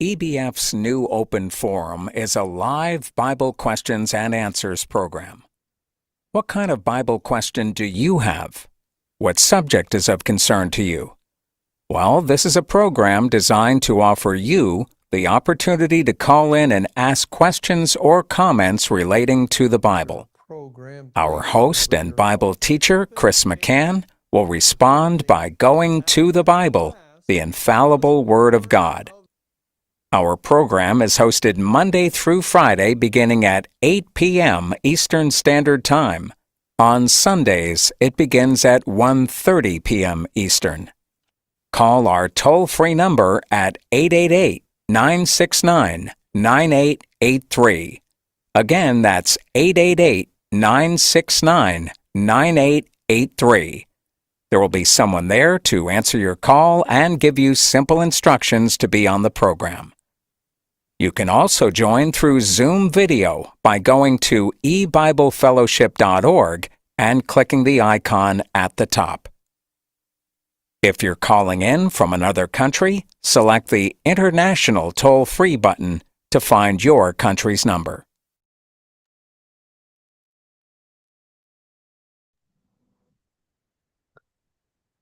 EBF's new open forum is a live Bible questions and answers program. What kind of Bible question do you have? What subject is of concern to you? Well, this is a program designed to offer you the opportunity to call in and ask questions or comments relating to the Bible. Our host and Bible teacher, Chris McCann, will respond by going to the Bible, the infallible Word of God. Our program is hosted Monday through Friday beginning at 8 p.m. Eastern Standard Time. On Sundays, it begins at 1:30 p.m. Eastern. Call our toll-free number at 888-969-9883. Again, that's 888-969-9883. There will be someone there to answer your call and give you simple instructions to be on the program. You can also join through Zoom video by going to ebiblefellowship.org and clicking the icon at the top. If you're calling in from another country, select the International Toll-Free button to find your country's number.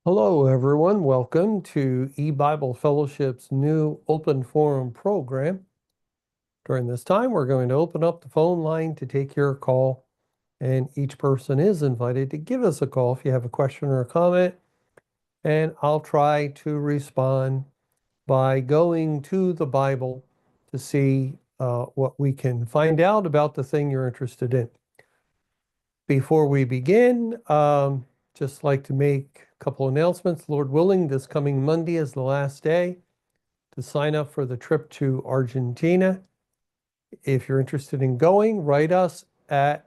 Hello, everyone. Welcome to eBible Fellowship's new open forum program. During this time, we're going to open up the phone line to take your call, and each person is invited to give us a call if you have a question or a comment, and I'll try to respond by going to the Bible to see what we can find out about the thing you're interested in. Before we begin, just like to make a couple announcements. Lord willing, this coming Monday is the last day to sign up for the trip to Argentina. If you're interested in going, write us write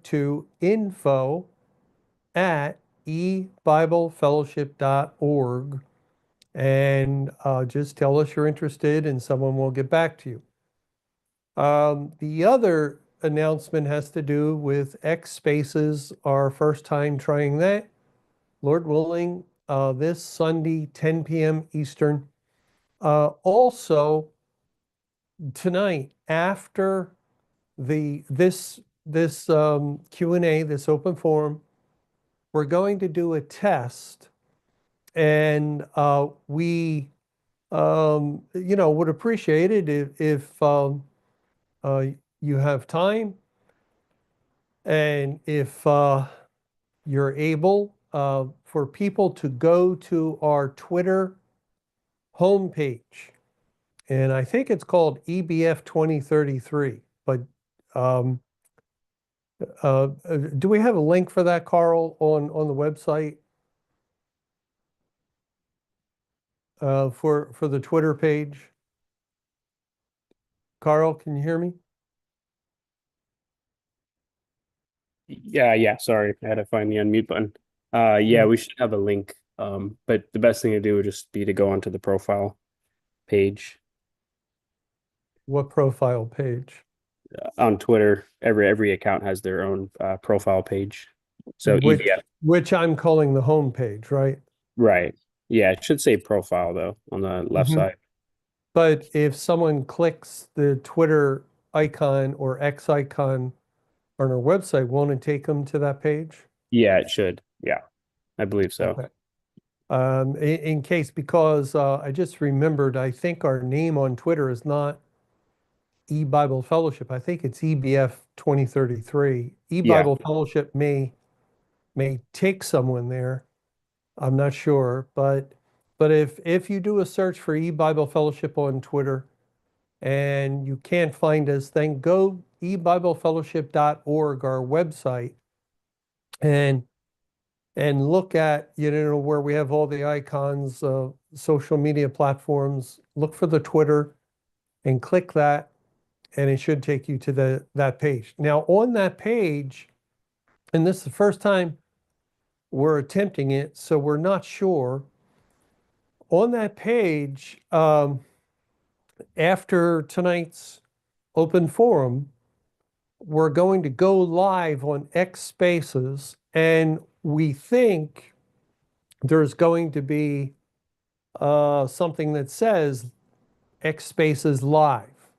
to info@ebiblefellowship.org and just tell us you're interested and someone will get back to you. The other announcement has to do with X Spaces, our first time trying that. Lord willing, this Sunday, 10 p.m. Eastern. Also, tonight, after this Q&A, this open forum, we're going to do a test, and we would appreciate it if you have time, and if you're able, for people to go to our Twitter homepage. And I think it's called EBF 2033. But do we have a link for that, Carl, on the website for the Twitter page? Carl, can you hear me? Yeah, sorry. I had to find the unmute button. We should have a link. But the best thing to do would just be to go onto the profile page. What profile page? On Twitter, every account has their own profile page. So EBF, which I'm calling the home page, right? right. Yeah, it should say profile though on the left side. But if someone clicks the Twitter icon or X icon on our website, won't it take them to that page? Yeah, it should. Yeah, I believe so. Okay. In case, because I just remembered, I think our name on Twitter is not eBible Fellowship. I think it's EBF 2033. eBible Fellowship may take someone there. I'm not sure, but if you do a search for eBible Fellowship on Twitter and you can't find us, then go ebiblefellowship.org, our website, and look at where we have all the icons, social media platforms. Look for the Twitter and click that, and it should take you to that page. Now, on that page, and this is the first time we're attempting it, so we're not sure. On that page, after tonight's open forum, we're going to go live on X Spaces, and we think there's going to be something that says X Spaces Live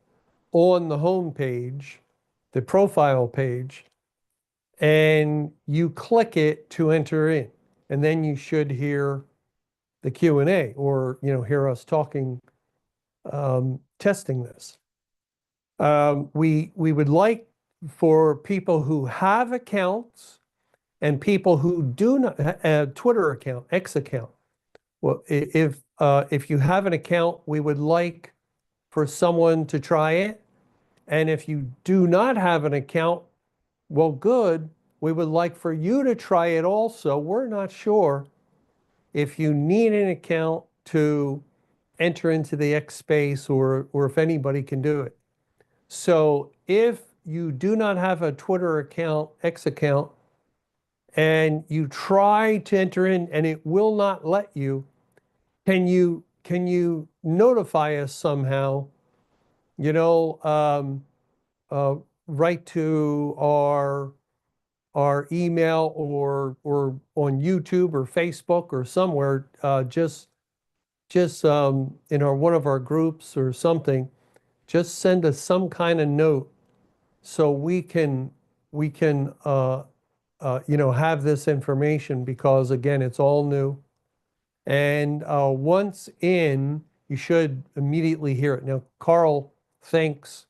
on the home page, the profile page, and you click it to enter in. And then you should hear the Q&A, or hear us talking, testing this. We would like for people who have accounts and people who do not a Twitter account, X account. Well, if you have an account, we would like for someone to try it. And if you do not have an account, well, good. We would like for you to try it also. We're not sure if you need an account to enter into the X space, or if anybody can do it. So if you do not have a Twitter account, X account, and you try to enter in and it will not let you, can you notify us somehow? Write to our email, or on YouTube or Facebook or somewhere, just in one of our groups or something. Just send us some kind of note so we can have this information, because again, it's all new. And once in, you should immediately hear it. Now, Carl thinks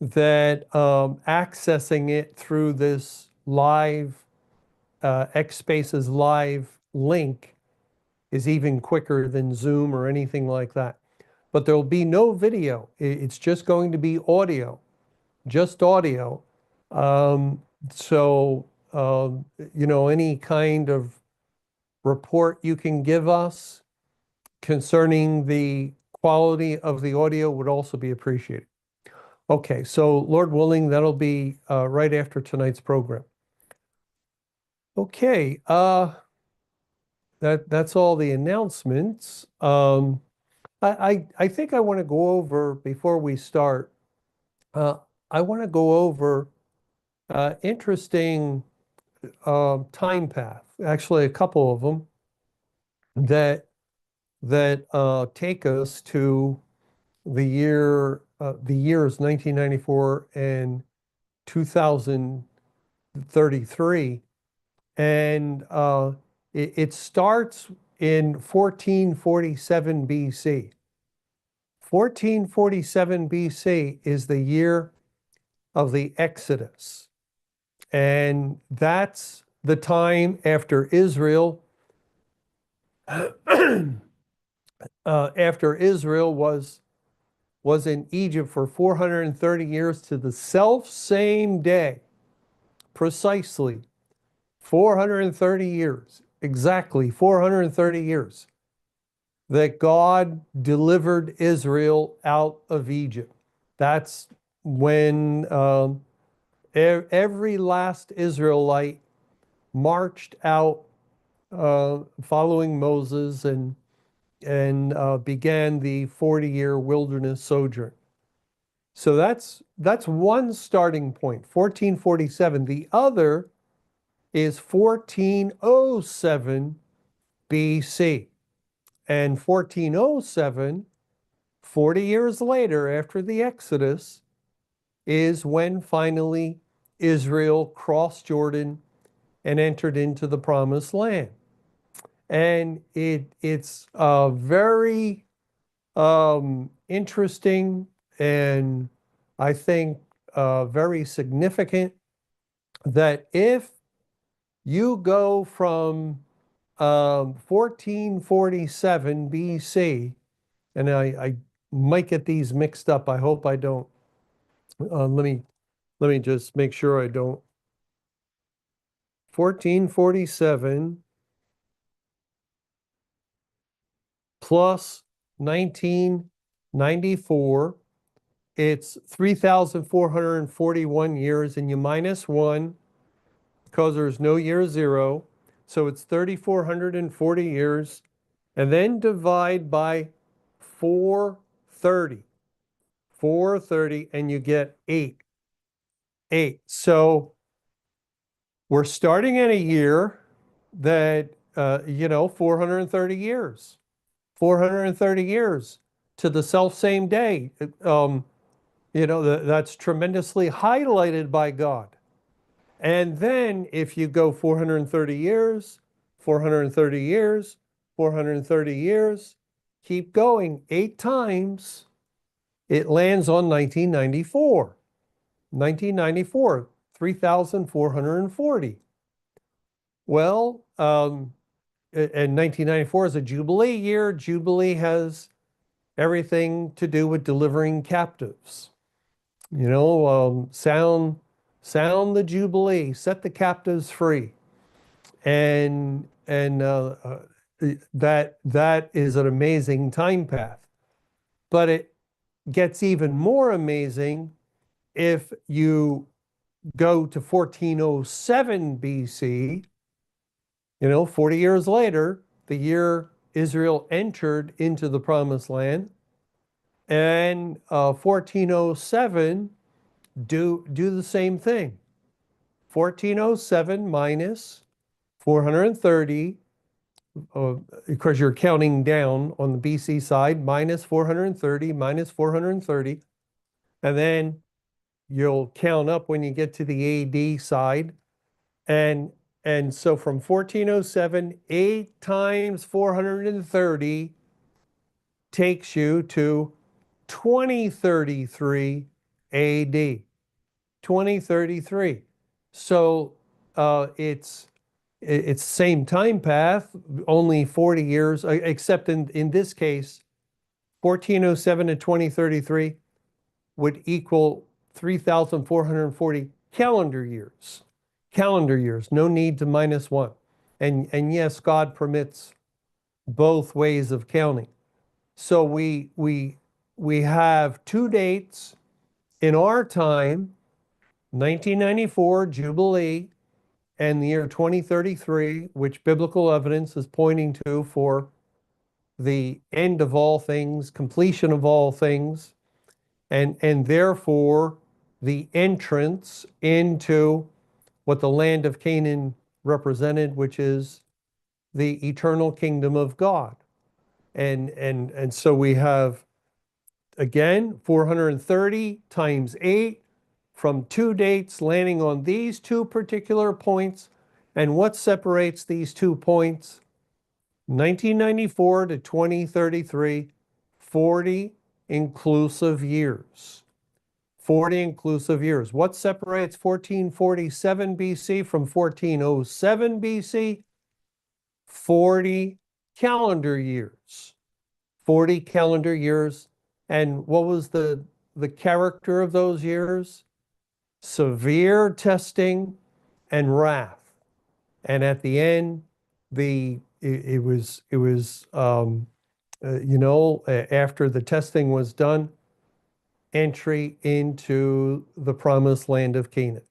that accessing it through this live X Spaces Live link is even quicker than Zoom or anything like that. But there'll be no video. It's just going to be audio, just audio. So, any kind of report you can give us concerning the quality of the audio would also be appreciated. Okay, so Lord willing, that'll be right after tonight's program. Okay, that's all the announcements. I think I want to go over, before we start, I want to go over interesting time path, actually a couple of them that take us to the years 1994 and 2033. And it starts in 1447 BC. 1447 BC is the year of the Exodus. And that's the time after Israel, was in Egypt for 430 years, to the selfsame day, precisely 430 years, exactly 430 years, that God delivered Israel out of Egypt. That's when every last Israelite marched out following Moses, and began the 40-year wilderness sojourn. So that's one starting point, 1447. The other is 1407 BC. And 1407, 40 years later, after the Exodus, is when finally Israel crossed Jordan and entered into the Promised Land. And it's very interesting, and I think very significant, that if you go from 1447 BC, and I might get these mixed up. I hope I don't. Let me just make sure I don't. 1447 plus 1994, it's 3,441 years, and you minus 1 because there's no year 0. So it's 3,440 years, and then divide by 430. 430, and you get 8. So we're starting in a year that, 430 years. 430 years to the selfsame day. That's tremendously highlighted by God. And then if you go 430 years, 430 years, 430 years, keep going 8 times, it lands on 1994. 1994, 3,440. Well, and 1994 is a Jubilee year. Jubilee has everything to do with delivering captives. Sound the Jubilee, set the captives free. And that is an amazing time path. But it gets even more amazing if you go to 1407 BC, 40 years later, the year Israel entered into the Promised Land, and 1407, do the same thing. 1407 minus 430, because you're counting down on the BC side, minus 430, minus 430, and then you'll count up when you get to the AD side. And so from 1407, 8 times 430 takes you to 2033 AD. 2033. So it's same time path, only 40 years, except in this case, 1407 to 2033 would equal 3,440 calendar years. Calendar years, no need to minus 1. And yes, God permits both ways of counting. So we have 2 dates in our time, 1994 Jubilee and the year 2033, which biblical evidence is pointing to for the end of all things, completion of all things, and therefore the entrance into what the land of Canaan represented, which is the eternal kingdom of God. And so we have, again, 430 times 8 from 2 dates landing on these 2 particular points. And what separates these 2 points? 1994 to 2033, 40 inclusive years. 40 inclusive years. What separates 1447 BC from 1407 BC? 40 calendar years. 40 calendar years. And what was the character of those years? Severe testing and wrath. And at the end, it was after the testing was done, entry into the promised land of Canaan.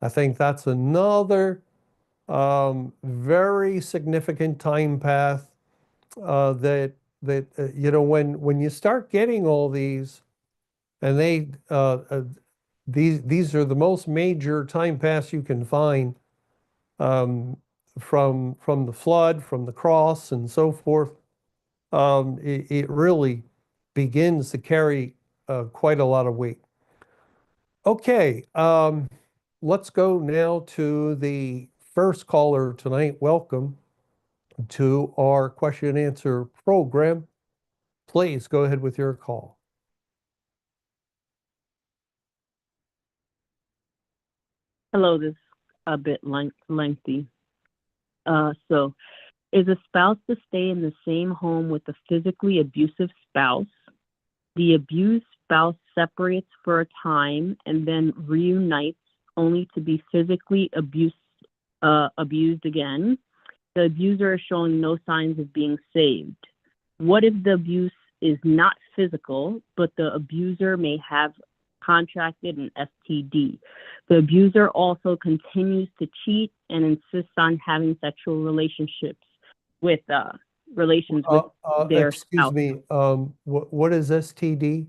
I think that's another very significant time path that when you start getting all these, and these are the most major time paths you can find, from the flood, from the cross, and so forth. It really begins to carry quite a lot of weight. Okay, let's go now to the first caller tonight. Welcome to our question and answer program. Please go ahead with your call. Hello, this is a bit lengthy. So, is a spouse to stay in the same home with a physically abusive spouse? The abused spouse separates for a time and then reunites only to be physically abused again. The abuser is showing no signs of being saved. What if the abuse is not physical, but the abuser may have contracted an STD? The abuser also continues to cheat and insists on having sexual relationships with their excuse spouse. me. What is STD?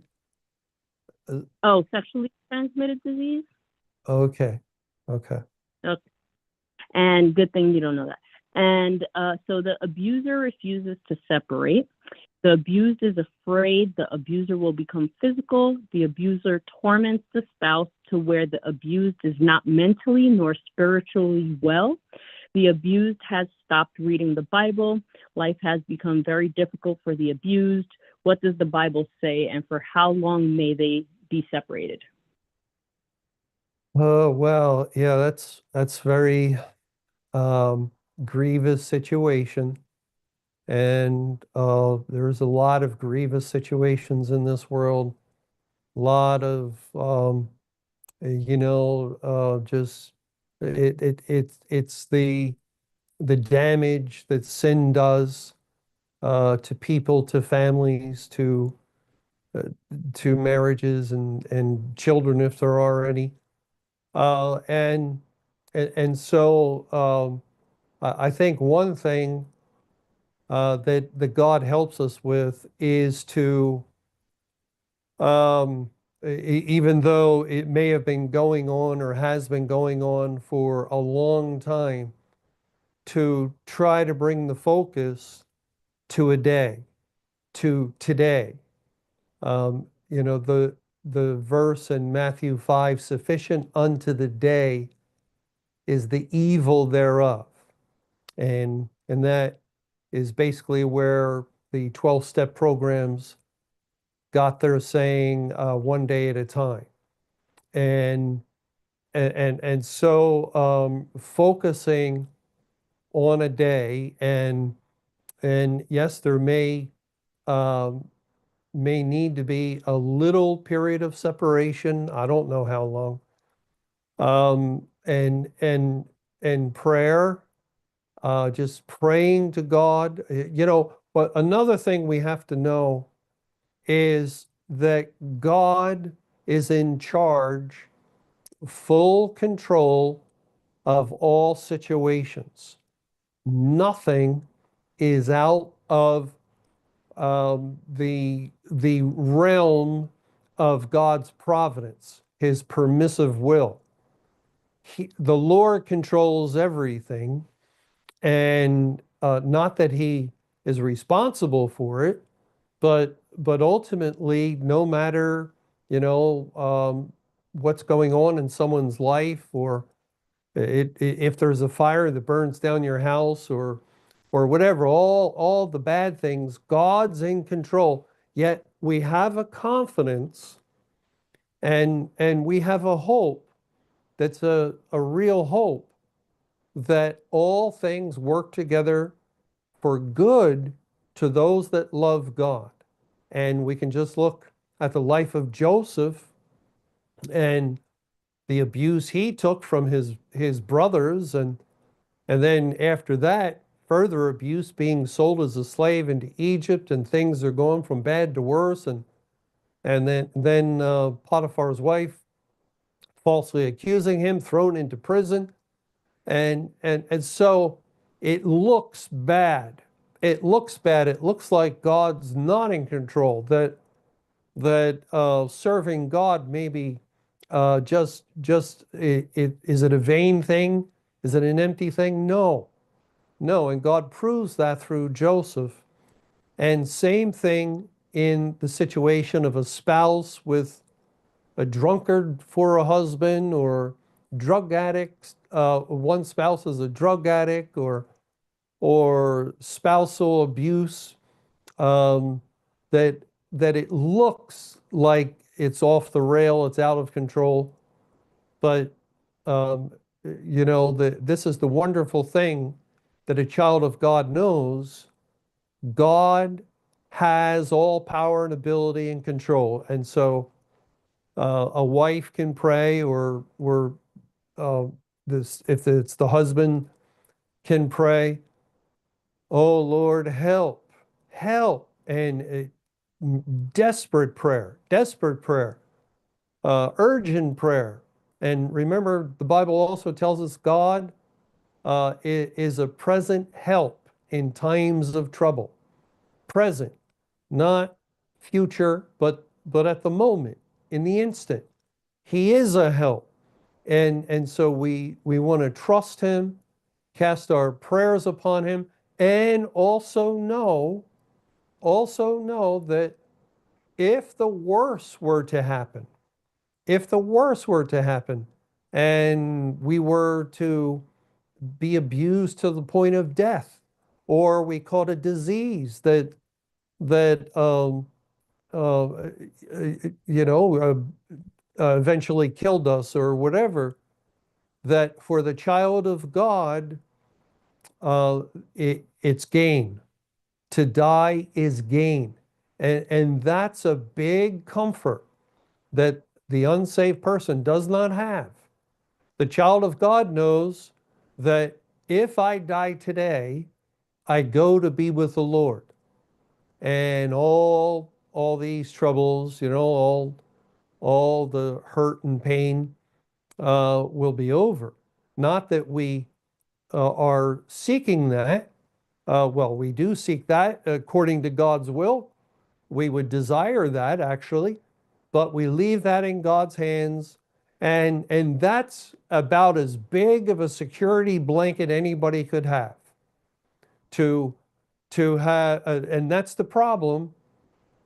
Oh, sexually transmitted disease? Okay. Okay. And good thing you don't know that. And so the abuser refuses to separate. The abused is afraid the abuser will become physical. The abuser torments the spouse to where the abused is not mentally nor spiritually well. The abused has stopped reading the Bible. Life has become very difficult for the abused. What does the Bible say, and for how long may they be separated? Oh, well, yeah, that's very grievous situation. And there's a lot of grievous situations in this world. A lot of just it's the damage that sin does to people, to families, uh, to marriages and children if there are any. Uh, and so I think one thing that God helps us with is to even though it may have been going on or has been going on for a long time, to try to bring the focus to a day, to today. The verse in Matthew 5, sufficient unto the day is the evil thereof. And that is basically where the 12-step programs got their saying one day at a time. And so focusing on a day, and yes, there may need to be a little period of separation. I don't know how long. And prayer, just praying to God. But another thing we have to know is that God is in charge, full control of all situations. Nothing is out of the realm of God's providence, His permissive will. The Lord controls everything, and not that He is responsible for it, but ultimately, no matter what's going on in someone's life, or if there's a fire that burns down your house, or whatever, all the bad things, God's in control. Yet we have a confidence, and we have a hope that's a real hope, that all things work together for good to those that love God. And we can just look at the life of Joseph and the abuse he took from his brothers, and then after that, further abuse, being sold as a slave into Egypt, and things are going from bad to worse. And then Potiphar's wife falsely accusing him, thrown into prison. And so it looks bad. It looks bad. It looks like God's not in control, that serving God maybe is it a vain thing? Is it an empty thing? No. And God proves that through Joseph. And same thing in the situation of a spouse with a drunkard for a husband, or drug addicts. One spouse is a drug addict, or spousal abuse. That it looks like it's off the rail, it's out of control, but this is the wonderful thing that a child of God knows. God has all power and ability and control. And so a wife can pray, or uh, if it's the husband, can pray, "Oh Lord, help, help," and desperate prayer, urgent prayer. And remember, the Bible also tells us God is a present help in times of trouble. Present, not future, but at the moment, in the instant. He is a help. And so we want to trust Him, cast our prayers upon Him, and also know also know that if the worst were to happen, and we were to be abused to the point of death, or we caught a disease that you know, eventually killed us or whatever, that for the child of God, it's gain. To die is gain. And that's a big comfort that the unsaved person does not have. The child of God knows that if I die today, I go to be with the Lord. And all these troubles, all the hurt and pain will be over. Not that we are seeking that. Well, we do seek that according to God's will. We would desire that actually, but we leave that in God's hands. And that's about as big of a security blanket anybody could have. To have, and that's the problem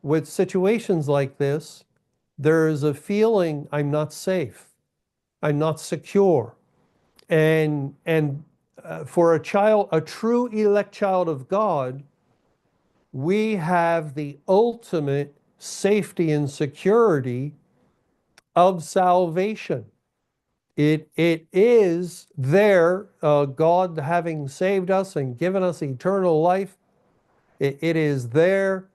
with situations like this. There's a feeling I'm not safe, I'm not secure, and for a true elect child of God, we have the ultimate safety and security of salvation. It is there, God having saved us and given us eternal life. It is there,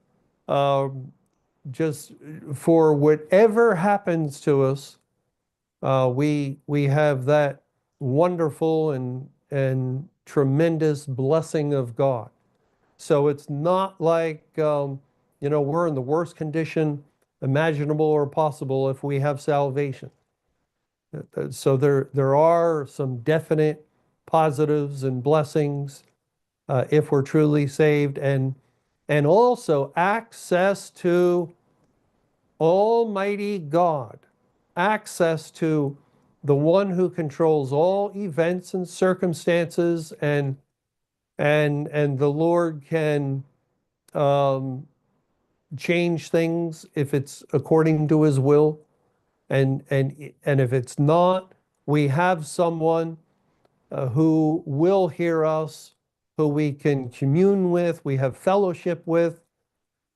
just for whatever happens to us. We have that wonderful and tremendous blessing of God. So it's not like we're in the worst condition imaginable or possible if we have salvation. So there are some definite positives and blessings if we're truly saved, and also access to Almighty God, access to the one who controls all events and circumstances, and the Lord can change things if it's according to his will. And if it's not, we have someone who will hear us, who we can commune with, we have fellowship with.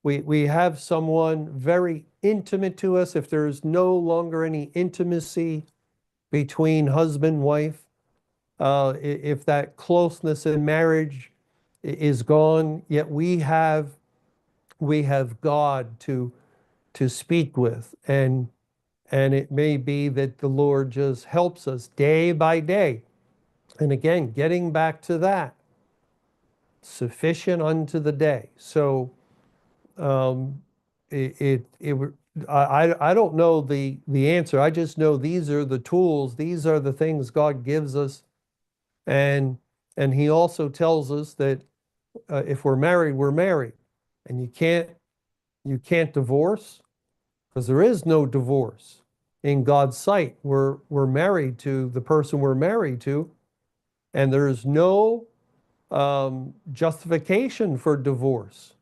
We have someone very intimate to us. If there's no longer any intimacy between husband and wife, if that closeness in marriage is gone, yet we have God to speak with, and it may be that the Lord just helps us day by day. And again, getting back to that, sufficient unto the day. So I don't know the answer. I just know these are the tools. These are the things God gives us, and He also tells us that if we're married, we're married, and you can't divorce, because there is no divorce in God's sight. We're married to the person we're married to, and there's no justification for divorce.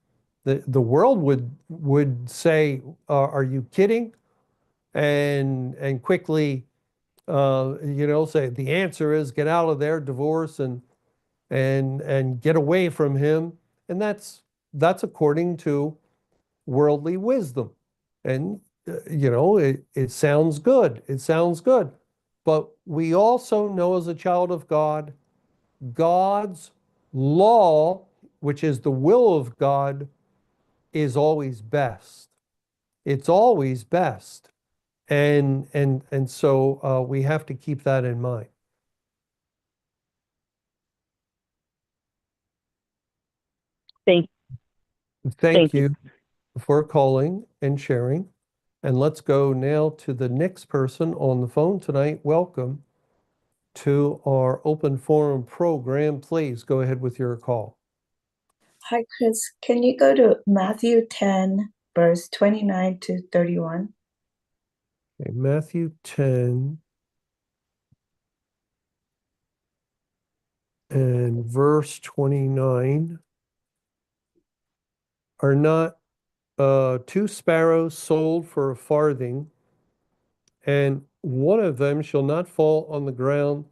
The world would say, "Are you kidding?" and quickly, say the answer is get out of there, divorce, and get away from him, and that's according to worldly wisdom, and it sounds good. It sounds good, but we also know as a child of God, God's law, which is the will of God, is always best. It's always best. And so we have to keep that in mind. Thank Thank you. you for calling and sharing. And let's go now to the next person on the phone tonight. Welcome to our open forum program. Please go ahead with your call. Hi, Chris. Can you go to Matthew 10, verse 29 to 31? Okay, Matthew 10 and verse 29. are not two sparrows sold for a farthing, and one of them shall not fall on the ground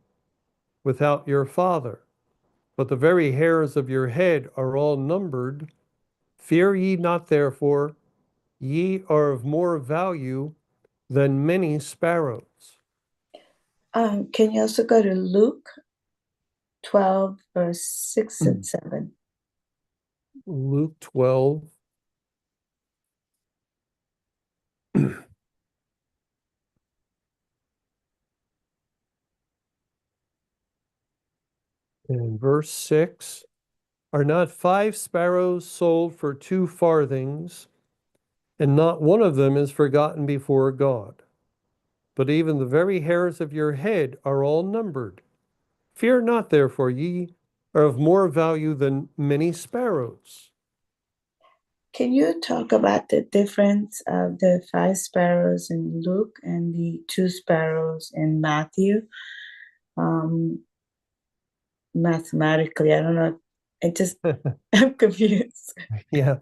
without your Father. But the very hairs of your head are all numbered. Fear ye not, therefore, ye are of more value than many sparrows. Can you also go to Luke 12, verse 6 and 7? Luke 12. And verse 6. Are not 5 sparrows sold for 2 farthings, and not one of them is forgotten before God? But even the very hairs of your head are all numbered. Fear not, therefore, ye are of more value than many sparrows. Can you talk about the difference of the 5 sparrows in Luke and the 2 sparrows in Matthew? Mathematically, I don't know. I'm confused. Yeah.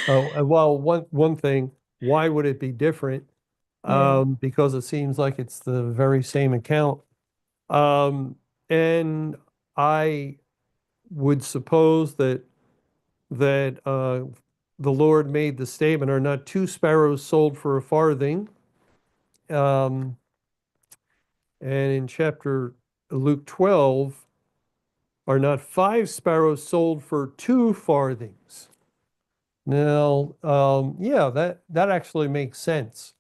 Oh, well, one thing, why would it be different? Yeah. Because it seems like it's the very same account. And I would suppose that the Lord made the statement, are not 2 sparrows sold for a farthing? And in chapter Luke 12, are not 5 sparrows sold for 2 farthings? Now, yeah, that actually makes sense,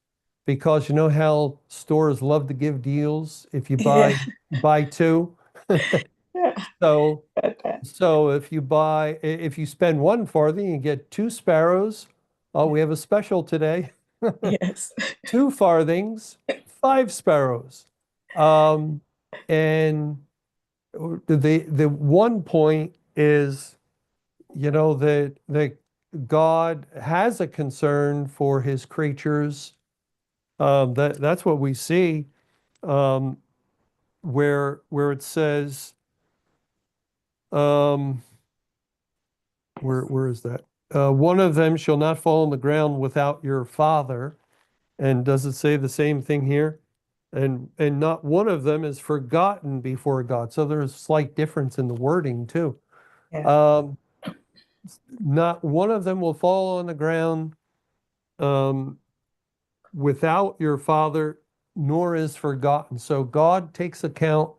because you know how stores love to give deals if you Yeah. buy 2. Yeah. So Okay. so if you spend 1 farthing, you get 2 sparrows. Oh, we have a special today. Yes. 2 farthings, 5 sparrows. Um, and the one point is, that God has a concern for his creatures. That's what we see, um, where it says, um, where is that? One of them shall not fall on the ground without your Father. And does it say the same thing here? And not one of them is forgotten before God. So there's a slight difference in the wording too. Yeah. Um, Not one of them will fall on the ground um, without your Father, nor is forgotten. So God takes account.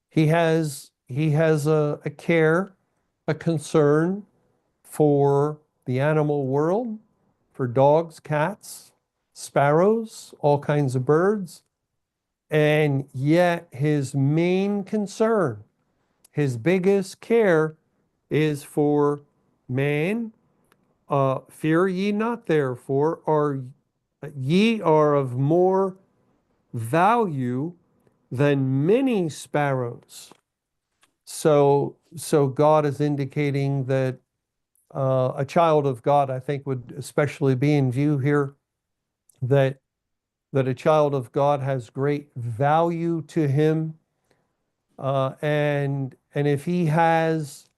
He has a care, a concern for the animal world, for dogs, cats, sparrows, all kinds of birds. And yet his main concern, his biggest care, is for man. Fear ye not, therefore, or ye are of more value than many sparrows. So God is indicating that a child of God, I think, would especially be in view here, that a child of God has great value to him, and if he has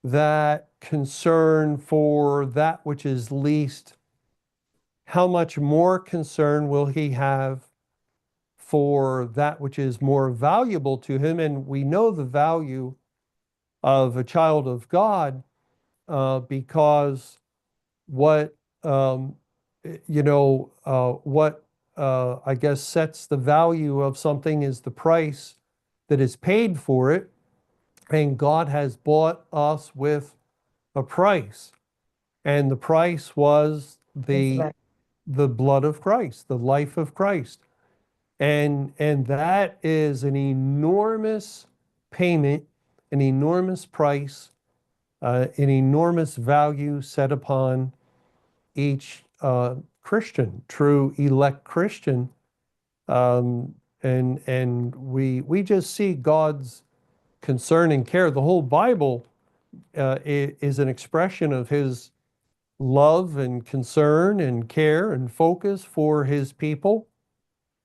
that concern for that which is least, how much more concern will he have for that which is more valuable to him? And we know the value of a child of God, because what I guess sets the value of something is the price that is paid for it, and God has bought us with a price, and the price was It's the like, the blood of Christ, the life of Christ. And that is an enormous payment, an enormous price, an enormous value set upon each Christian, true elect Christian. And we just see God's concern and care. The whole Bible is an expression of his love and concern and care and focus for his people,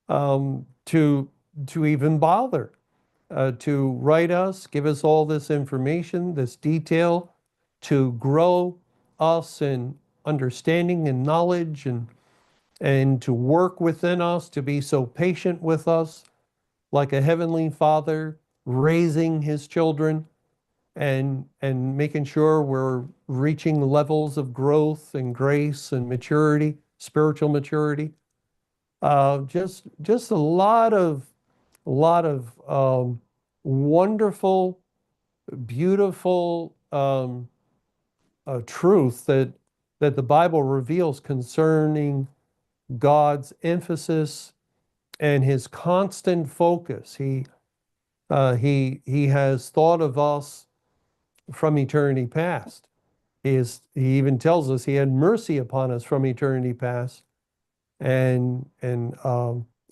to even bother to write us, give us all this information, this detail, to grow us understanding and knowledge, and to work within us, to be so patient with us, like a heavenly father raising his children and making sure we're reaching levels of growth and grace and maturity, spiritual maturity. Just a lot of wonderful, beautiful truth that the Bible reveals concerning God's emphasis and his constant focus. He has thought of us from eternity past. He even tells us he had mercy upon us from eternity past. And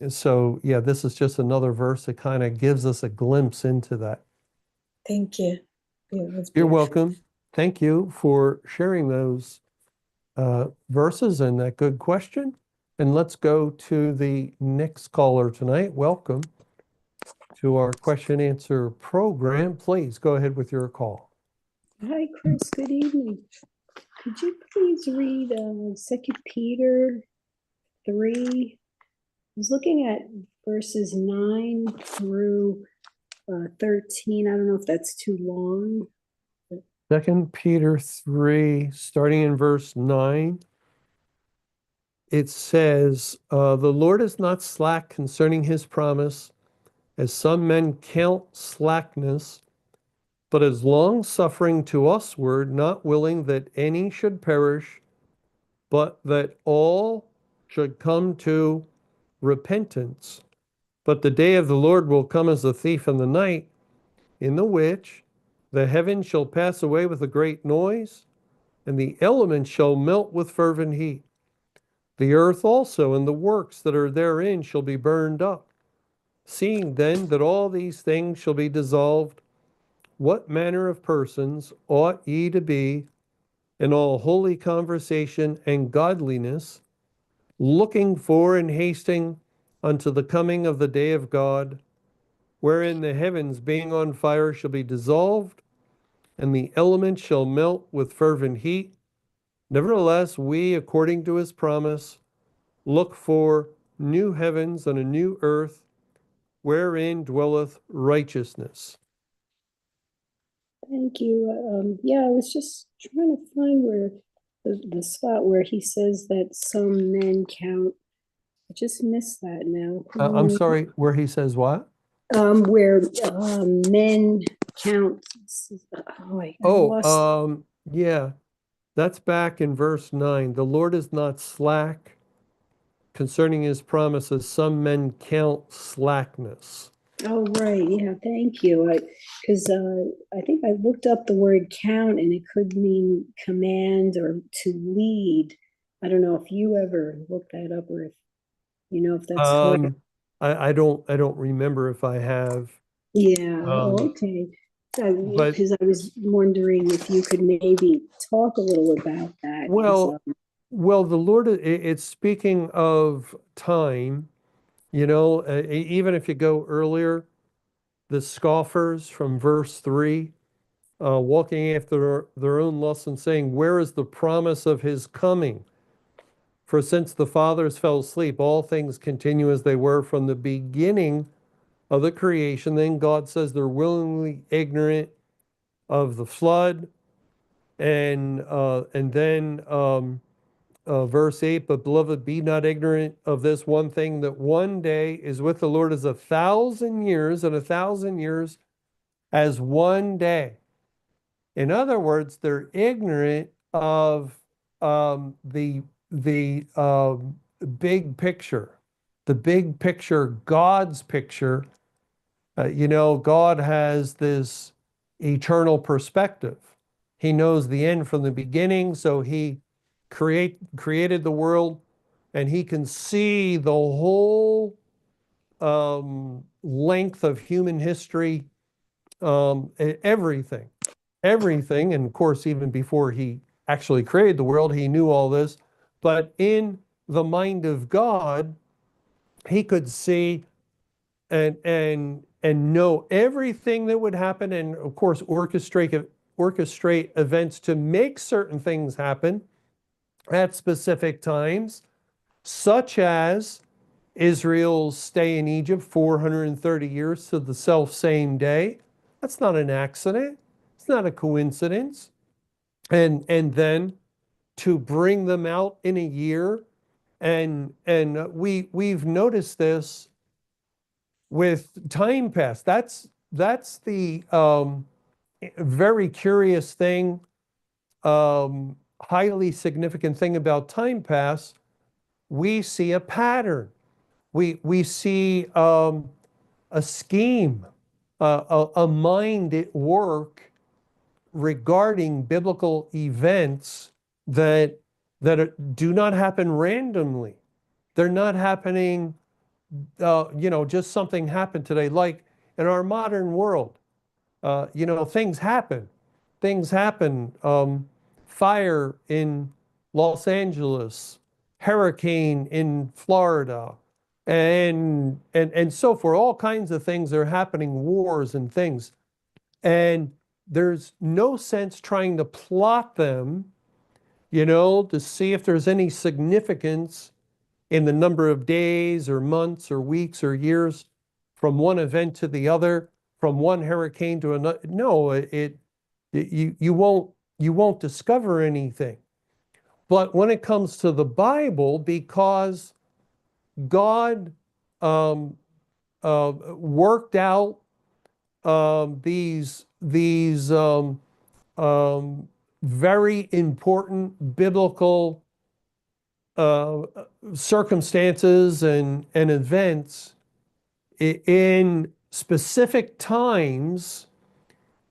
so yeah, this is just another verse that kind of gives us a glimpse into that. Thank you. It was You're beautiful. welcome. Thank you for sharing those verses and that good question. And let's go to the next caller tonight. Welcome to our question answer program. Please go ahead with your call. Hi, Chris. Good evening. Could you please read 2 Peter 3? I was looking at verses 9 through 13. I don't know if that's too long. 2 Peter 3, starting in verse 9, it says, the Lord is not slack concerning his promise, as some men count slackness, but is long-suffering to usward, not willing that any should perish, but that all should come to repentance. But the day of the Lord will come as a thief in the night, in the which the heavens shall pass away with a great noise, and the elements shall melt with fervent heat. The earth also and the works that are therein shall be burned up. Seeing then that all these things shall be dissolved, what manner of persons ought ye to be in all holy conversation and godliness, looking for and hasting unto the coming of the day of God, wherein the heavens being on fire shall be dissolved, and the elements shall melt with fervent heat. Nevertheless, we, according to his promise, look for new heavens and a new earth, wherein dwelleth righteousness. Thank you. Yeah, I was just trying to find where the spot where he says that some men count. I just missed that now. I'm sorry, where he says what? Where men count. I lost. Yeah, that's back in verse 9. The Lord is not slack concerning his promises. Some men count slackness. Oh, right. Yeah, thank you. Because I think I looked up the word count and it could mean command or to lead. I don't know if you ever looked that up or if you know if that's correct. I don't remember if I have. Yeah, Um, okay. but- Because I was wondering if you could maybe talk a little about that. 'Cause, Well, the Lord, it's speaking of time, even if you go earlier, the scoffers from verse 3, walking after their own lusts and saying, where is the promise of his coming? For since the fathers fell asleep, all things continue as they were from the beginning of the creation. Then God says they're willingly ignorant of the flood. And then verse 8, but beloved, be not ignorant of this one thing, that one day is with the Lord as 1,000 years, and 1,000 years as one day. In other words, they're ignorant of the big picture, God's picture. God has this eternal perspective. He knows the end from the beginning, so he created the world, and he can see the whole length of human history, everything. And of course, even before he actually created the world, he knew all this. But in the mind of God, he could see and know everything that would happen, and of course orchestrate events to make certain things happen. at specific times, such as Israel's stay in Egypt 430 years to the selfsame day. That's not an accident. It's not a coincidence. And then to bring them out in a year, and we've noticed this with time pass. That's the very curious thing, highly significant thing about time pass. We see a pattern. We see a scheme, a mind at work regarding biblical events that do not happen randomly. They're not happening, just something happened today. Like in our modern world, things happen. Things happen. Fire in Los Angeles, hurricane in Florida, and so forth. All kinds of things are happening, wars and things. And there's no sense trying to plot them, to see if there's any significance in the number of days or months or weeks or years from one event to the other, from one hurricane to another. No, you won't discover anything. But when it comes to the Bible, because God worked out these very important biblical circumstances and events in specific times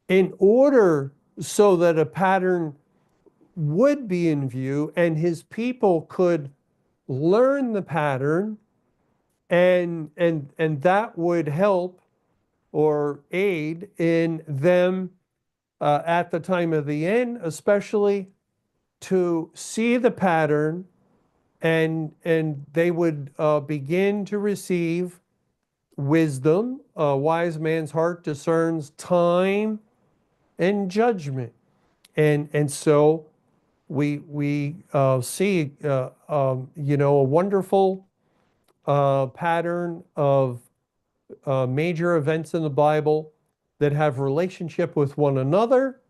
in order so that a pattern would be in view and his people could learn the pattern, and that would help or aid in them at the time of the end, especially to see the pattern, and they would begin to receive wisdom. A wise man's heart discerns time and judgment, and so we see a wonderful pattern of major events in the Bible that have relationship with one another.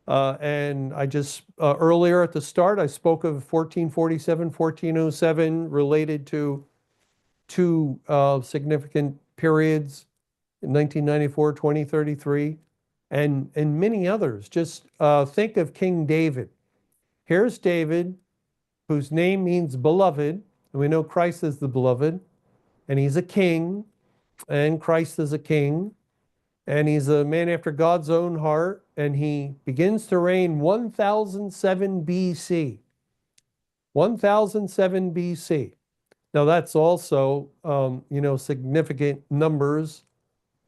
And I just, earlier at the start, I spoke of 1447, 1407 related to two significant periods in 1994, 2033, and many others. Just think of King David. Here's David, whose name means beloved, and we know Christ is the beloved, and he's a king, and Christ is a king, and he's a man after God's own heart, and he begins to reign 1007 BC. 1007 BC. Now that's also, significant numbers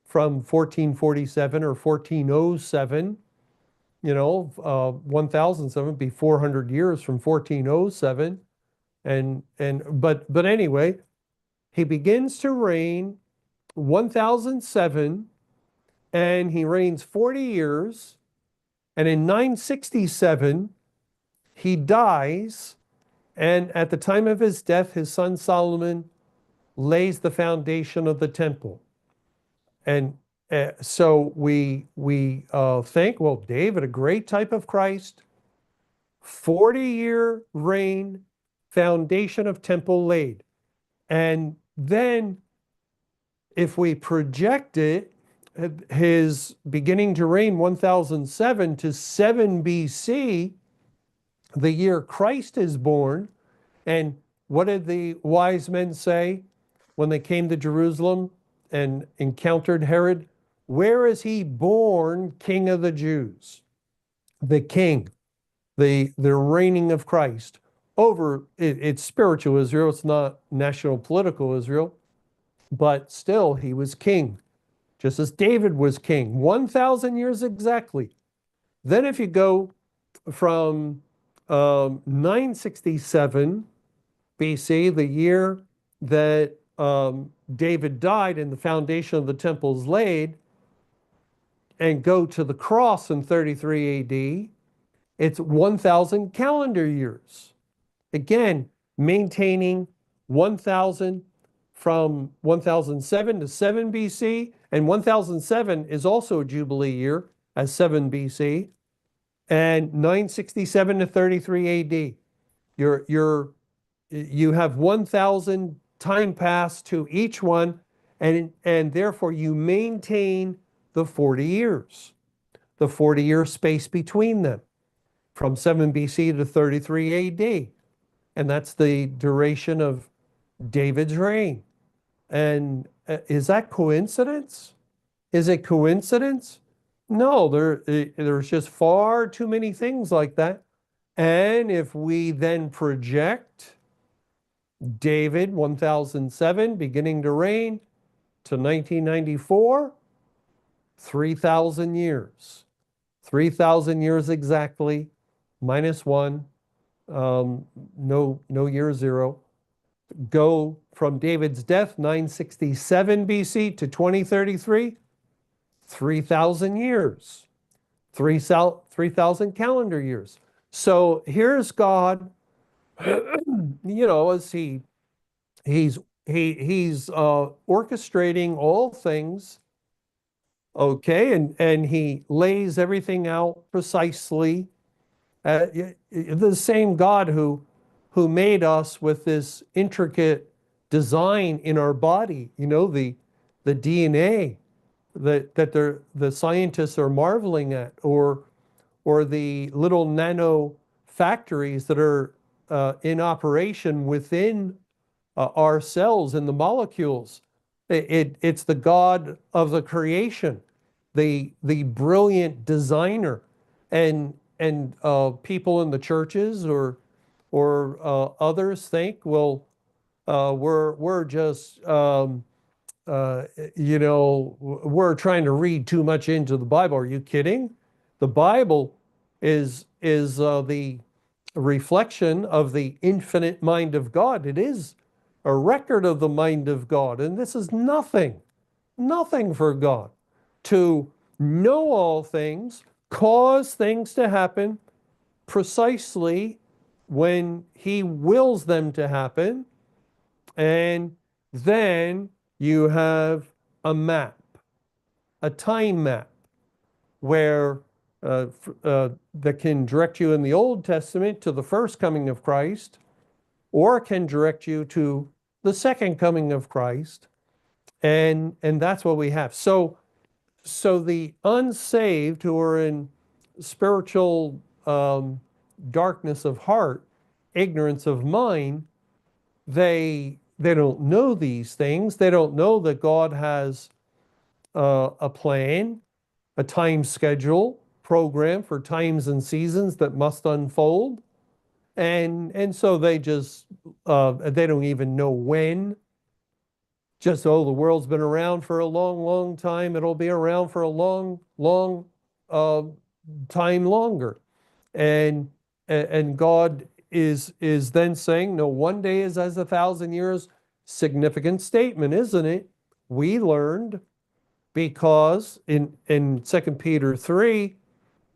from 1447 or 1407. 1007 would be 400 years from 1407. But anyway, he begins to reign 1007, and he reigns 40 years, and in 967 he dies, and at the time of his death his son Solomon lays the foundation of the temple. And so we think, well, David, a great type of Christ, 40-year reign, foundation of temple laid. And then if we project it, his beginning to reign 1007 to 7 BC, the year Christ is born. And what did the wise men say when they came to Jerusalem and encountered Herod? Where is he born, King of the Jews? The king, the reigning of Christ over it's spiritual Israel. It's not national political Israel, but still he was king, just as David was king, 1,000 years exactly. Then if you go from 967 BC, the year that David died and the foundation of the temple is laid, and go to the cross in 33 AD, it's 1,000 calendar years. again, maintaining 1000 from 1007 to 7 BC, and 1007 is also a Jubilee year as 7 BC, and 967 to 33 AD. You have 1000 time pass to each one, and therefore you maintain the 40 years, the 40-year space between them, from 7 BC to 33 AD. And that's the duration of David's reign. And is that coincidence? Is it coincidence? No, there's just far too many things like that. And if we then project David, 1007, beginning to reign, to 1994, 3,000 years. 3,000 years exactly, minus one, no year zero. Go from David's death, 967 BC, to 2033, 3,000 years, 3,000 calendar years. So here's God, as he's orchestrating all things, okay, and he lays everything out precisely. The same God who made us with this intricate design in our body, the DNA that the scientists are marveling at, or the little nano factories that are in operation within our cells and the molecules. It's the God of the creation, the brilliant designer, and people in the churches or others think, well, we're just we're trying to read too much into the Bible. Are you kidding? The Bible is the reflection of the infinite mind of God. It is a record of the mind of God. And this is nothing for God to know all things, cause things to happen precisely when he wills them to happen. And then you have a map, a time map, where that can direct you in the Old Testament to the first coming of Christ, or can direct you to the second coming of Christ. And that's what we have. So the unsaved who are in spiritual darkness of heart, ignorance of mind, they don't know these things. They don't know that God has a plan, a time schedule, program for times and seasons that must unfold. And so they just, they don't even know when. Just, the world's been around for a long, long time. It'll be around for a long, long time longer. And God is then saying, no, one day is as 1,000 years. Significant statement, isn't it? We learned, because in 2 Peter 3,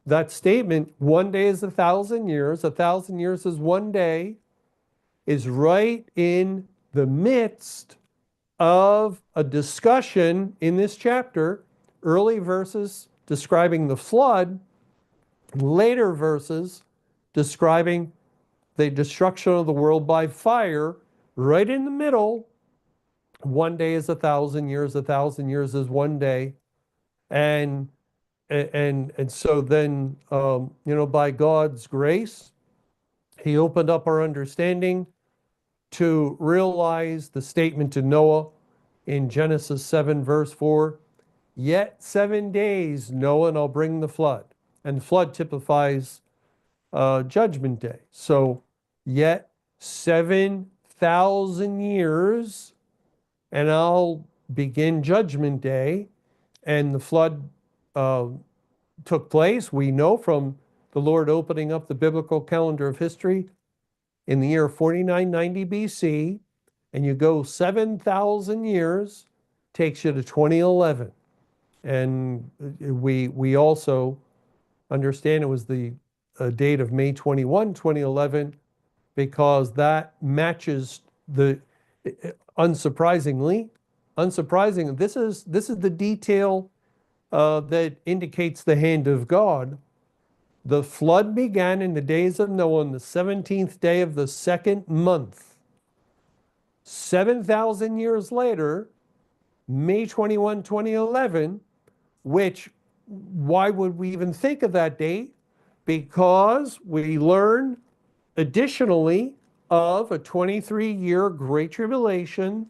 that statement, one day is 1,000 years, 1,000 years is one day, is right in the midst of a discussion in this chapter, early verses describing the flood, later verses describing the destruction of the world by fire. Right in the middle, one day is 1,000 years, 1,000 years is one day. And so then, by God's grace, he opened up our understanding to realize the statement to Noah in Genesis 7, verse 4, yet 7 days, Noah, and I'll bring the flood. And flood typifies Judgment Day. So, yet 7,000 years, and I'll begin Judgment Day. And the flood took place, we know, from the Lord opening up the biblical calendar of history in the year 4990 BC, and you go 7,000 years, takes you to 2011. And we also understand it was the date of May 21, 2011, because that matches the, unsurprisingly, this is the detail that indicates the hand of God. The flood began in the days of Noah on the 17th day of the second month. 7,000 years later, May 21, 2011, which, why would we even think of that date? Because we learn additionally of a 23-year Great Tribulation,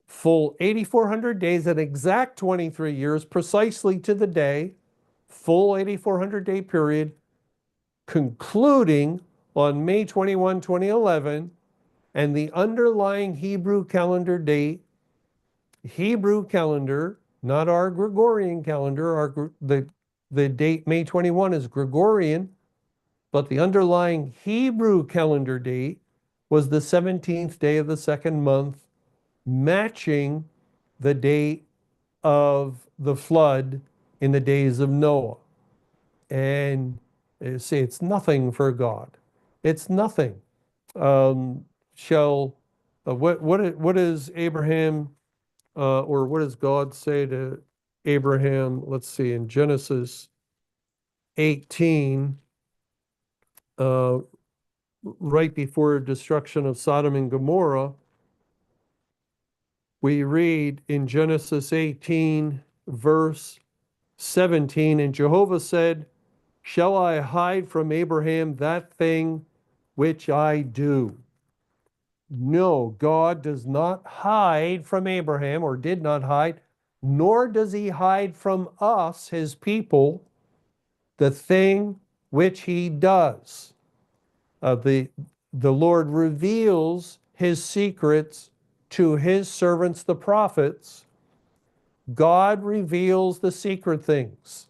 full 8,400 days, an exact 23 years, precisely to the day, full 8,400-day period, concluding on May 21, 2011, and the underlying Hebrew calendar date, not our Gregorian calendar, the date May 21 is Gregorian, but the underlying Hebrew calendar date was the 17th day of the second month, matching the date of the flood in the days of Noah. And see, it's nothing for God. It's nothing. What is Abraham, or what does God say to Abraham? Let's see, in Genesis 18, right before destruction of Sodom and Gomorrah, we read in Genesis 18, verse 17, and Jehovah said, "Shall I hide from Abraham that thing which I do?" No, God does not hide from Abraham, or did not hide, nor does he hide from us, his people, the thing which he does. The Lord reveals his secrets to his servants, the prophets. God reveals the secret things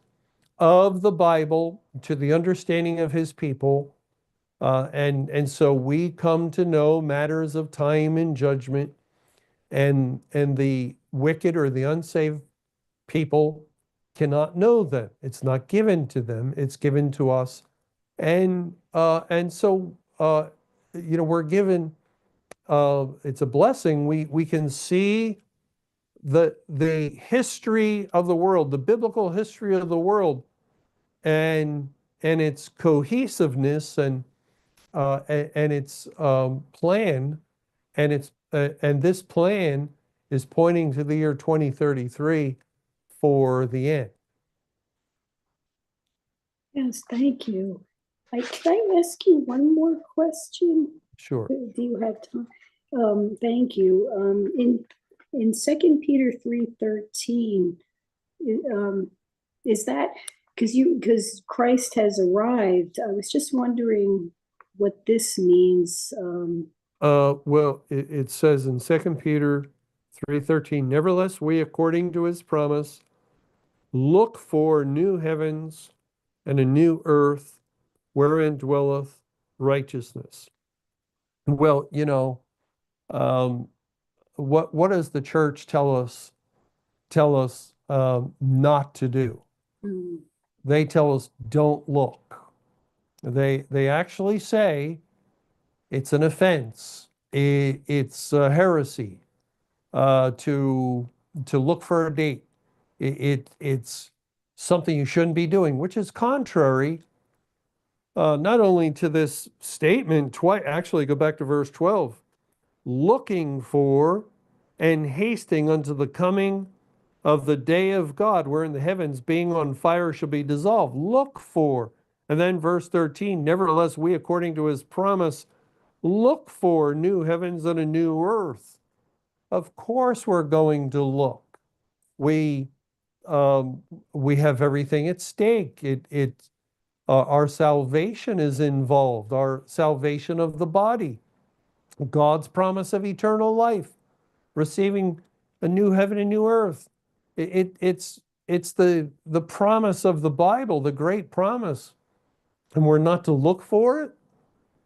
of the Bible to the understanding of his people. And so we come to know matters of time and judgment, and the wicked or the unsaved people cannot know them. It's not given to them, it's given to us. And so we're given, it's a blessing. We can see the history of the world, the biblical history of the world, and its cohesiveness, and its plan, and this plan is pointing to the year 2033 for the end. Yes, thank you. Can I ask you one more question? Sure. Do you have time? Thank you. In 2 Peter 3:13, is that because Christ has arrived? I was just wondering what this means. Well, it says in 2 Peter 3:13, "Nevertheless, we, according to his promise, look for new heavens and a new earth wherein dwelleth righteousness." Well, what does the church tell us not to do? They tell us don't look. They actually say it's an offense. It's a heresy to look for a date. It's something you shouldn't be doing, which is contrary not only to this statement, actually go back to verse 12, looking for and hasting unto the coming of the day of God, wherein the heavens being on fire shall be dissolved. Look for. And then verse 13, "Nevertheless, we, according to his promise, look for new heavens and a new earth." Of course we're going to look. We have everything at stake. Our salvation is involved, our salvation of the body, God's promise of eternal life, receiving a new heaven and new earth. It's the promise of the Bible, the great promise. And we're not to look for it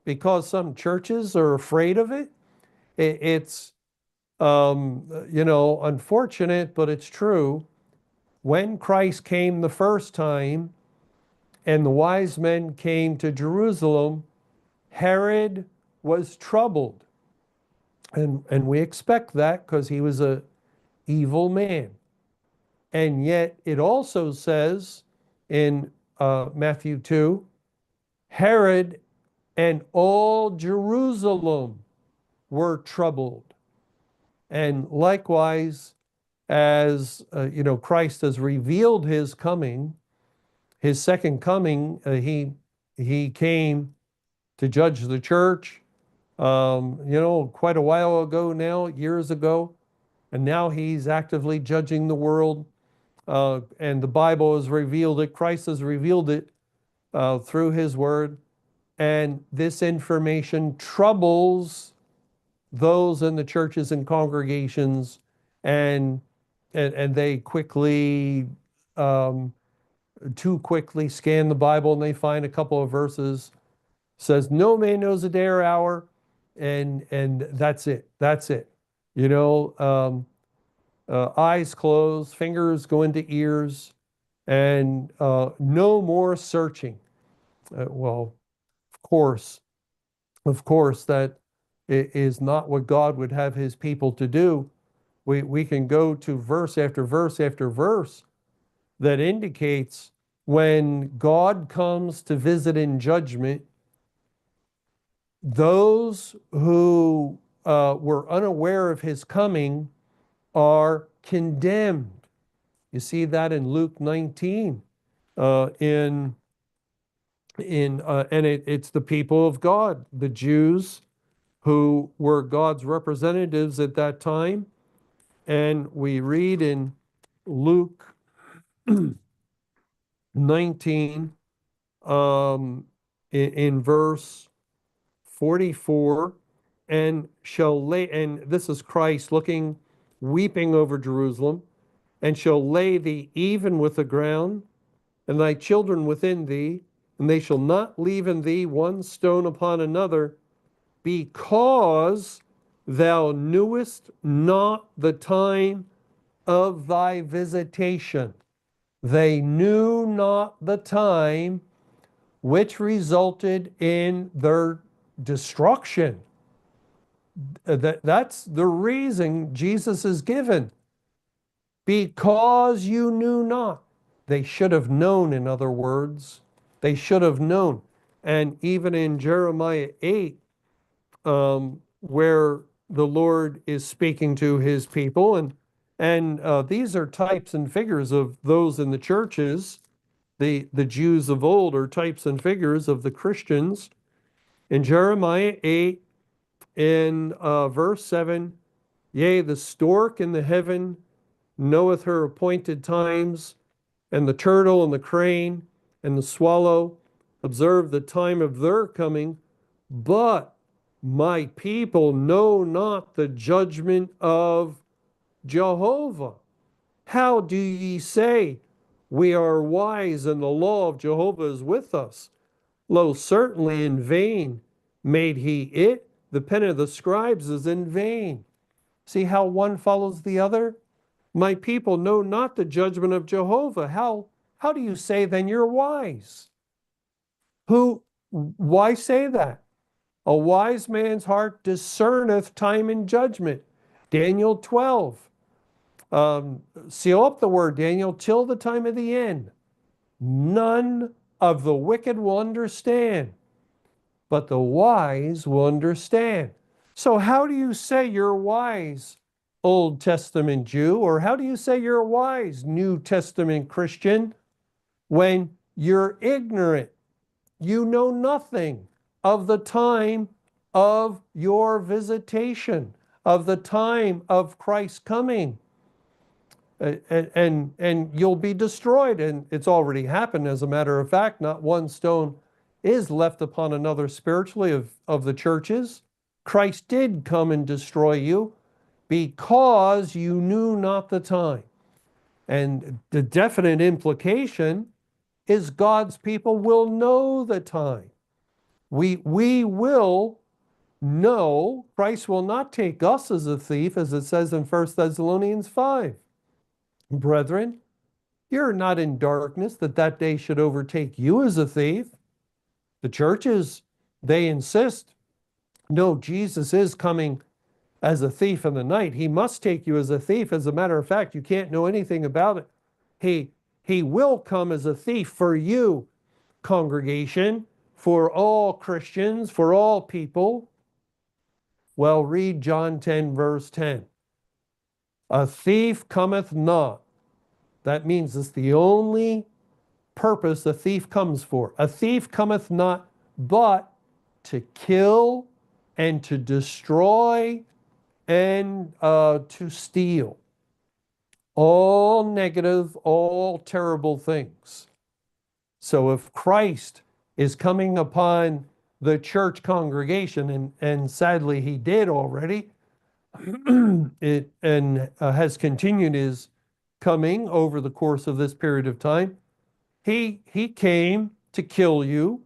because some churches are afraid of it. It's unfortunate, but it's true. When Christ came the first time and the wise men came to Jerusalem Herod was troubled. And we expect that because he was an evil man. And yet it also says in Matthew 2, Herod and all Jerusalem were troubled. And likewise, as Christ has revealed his coming, his second coming, he came to judge the church, quite a while ago now, years ago, and now he's actively judging the world. And the Bible has revealed it. Christ has revealed it through his word. And this information troubles those in the churches and congregations, and they quickly, too quickly scan the Bible, and they find a couple of verses, says, no man knows a day or hour, and that's it. That's it. Eyes closed, fingers go into ears, and no more searching. Well, of course, that is not what God would have his people to do. We can go to verse after verse after verse that indicates when God comes to visit in judgment, those who were unaware of his coming are condemned. You see that in Luke 19. And it's the people of God, the Jews, who were God's representatives at that time. And we read in Luke 19, in verse 44, and this is Christ weeping over Jerusalem, and shall lay thee even with the ground, and thy children within thee, and they shall not leave in thee one stone upon another, because thou knewest not the time of thy visitation. They knew not the time, which resulted in their destruction. That's the reason Jesus is given. Because you knew not. They should have known, in other words. They should have known. And even in Jeremiah 8, where the Lord is speaking to his people, and these are types and figures of those in the churches. The Jews of old are types and figures of the Christians. In Jeremiah 8, in verse 7, yea, the stork in the heaven knoweth her appointed times, and the turtle and the crane and the swallow observe the time of their coming, but my people know not the judgment of Jehovah. How do ye say, we are wise, and the law of Jehovah is with us? Lo, certainly in vain made he it. The pen of the scribes is in vain. See how one follows the other? My people know not the judgment of Jehovah. How do you say then you're wise? Why say that? A wise man's heart discerneth time and judgment. Daniel 12. Seal up the word, Daniel, till the time of the end. None of the wicked will understand, but the wise will understand. So how do you say you're wise, Old Testament Jew, or how do you say you're wise, New Testament Christian, when you're ignorant? You know nothing of the time of your visitation, of the time of Christ's coming. And you'll be destroyed, and it's already happened. As a matter of fact, not one stone is left upon another spiritually of the churches. Christ did come and destroy you because you knew not the time. And the definite implication is God's people will know the time. We will know. Christ will not take us as a thief, as it says in 1 Thessalonians 5. Brethren, you're not in darkness that day should overtake you as a thief. The churches they insist, no, Jesus is coming as a thief in the night. He must take you as a thief. As a matter of fact, you can't know anything about it. He will come as a thief for you, congregation, for all Christians, for all people. Well, read John 10, verse 10. A thief cometh not. That means it's the only purpose a thief comes for. A thief cometh not but to kill and to destroy and to steal. All negative, all terrible things. So if Christ is coming upon the church congregation, and sadly he did already, has continued his coming over the course of this period of time, he came to kill you,